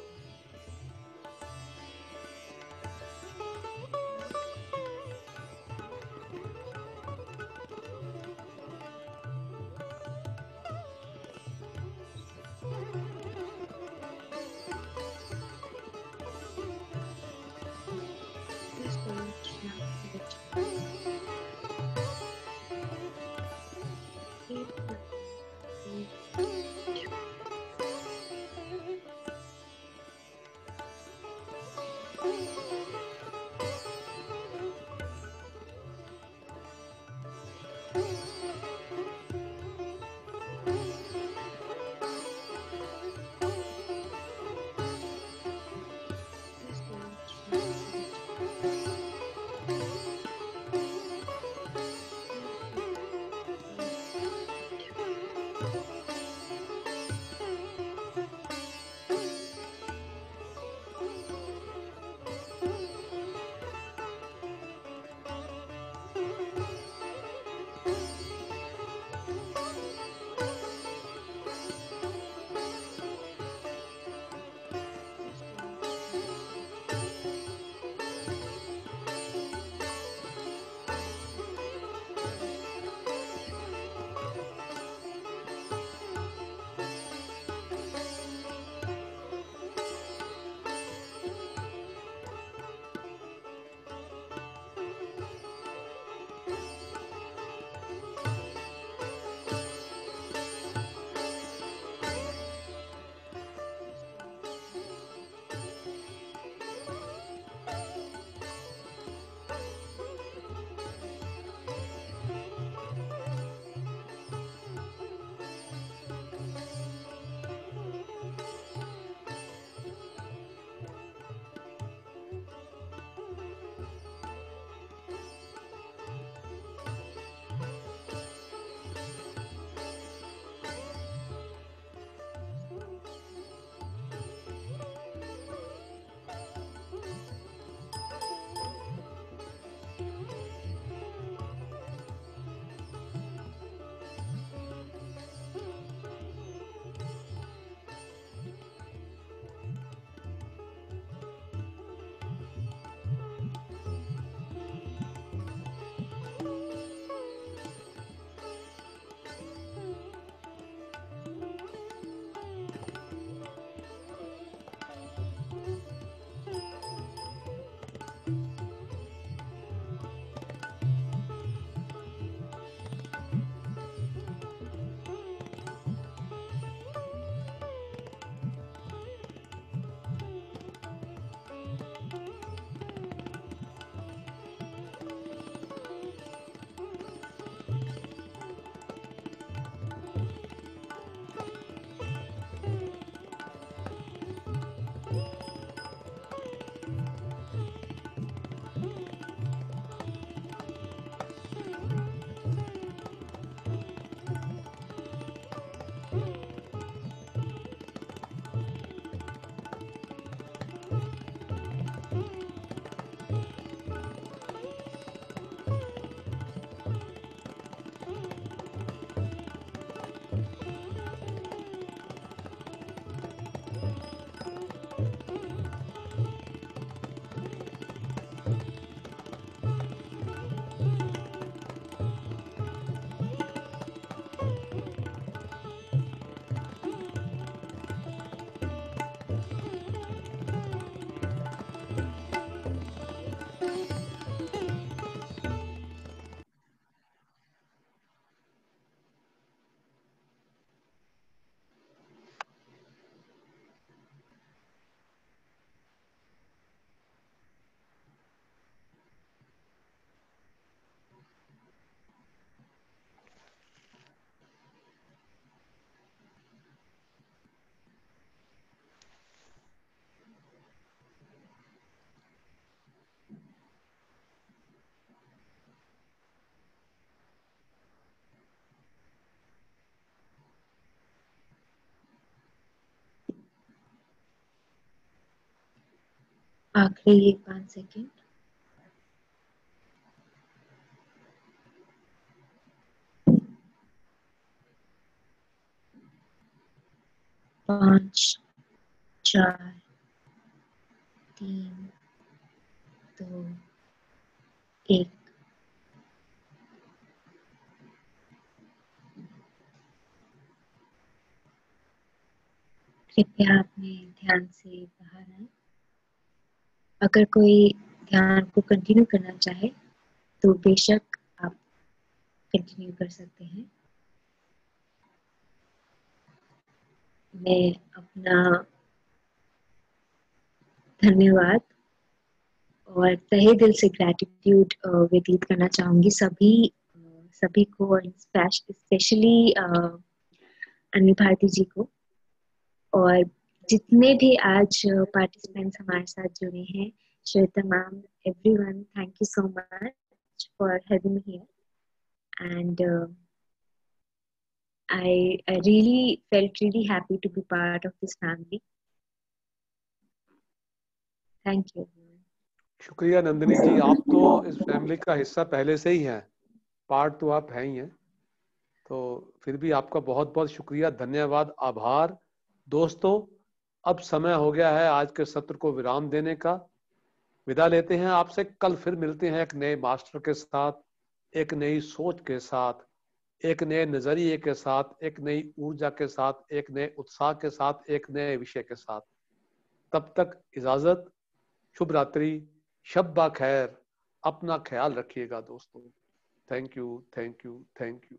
आखिरी 5 सेकंड। 5 4 3 2 1। कृपया अपने ध्यान से बाहर आए। अगर कोई ध्यान को कंटिन्यू करना चाहे तो बेशक आप कंटिन्यू कर सकते हैं। मैं अपना धन्यवाद और तहे दिल से ग्रैटिट्यूड व्यतीत करना चाहूंगी सभी को, और स्पेशली अन्वी भारती जी को, और जितने भी आज पार्टिसिपेंट्स हमारे साथ जुड़े हैं, Shweta ma'am, everyone, thank you so much for having me here, and I really felt really happy to be part of this family. Thank you. शुक्रिया नंदिनी जी, आप तो इस फैमिली का हिस्सा पहले से ही हैं, पार्ट तो आप हैं ही हैं, तो फिर भी आपका बहुत बहुत शुक्रिया, धन्यवाद, आभार। दोस्तों, अब समय हो गया है आज के सत्र को विराम देने का। विदा लेते हैं आपसे, कल फिर मिलते हैं एक नए मास्टर के साथ, एक नई सोच के साथ, एक नए नजरिए के साथ, एक नई ऊर्जा के साथ, एक नए उत्साह के साथ, एक नए विषय के साथ। तब तक इजाजत, शुभ रात्रि, शब्बा खैर, अपना ख्याल रखिएगा दोस्तों। Thank you, thank you, thank you.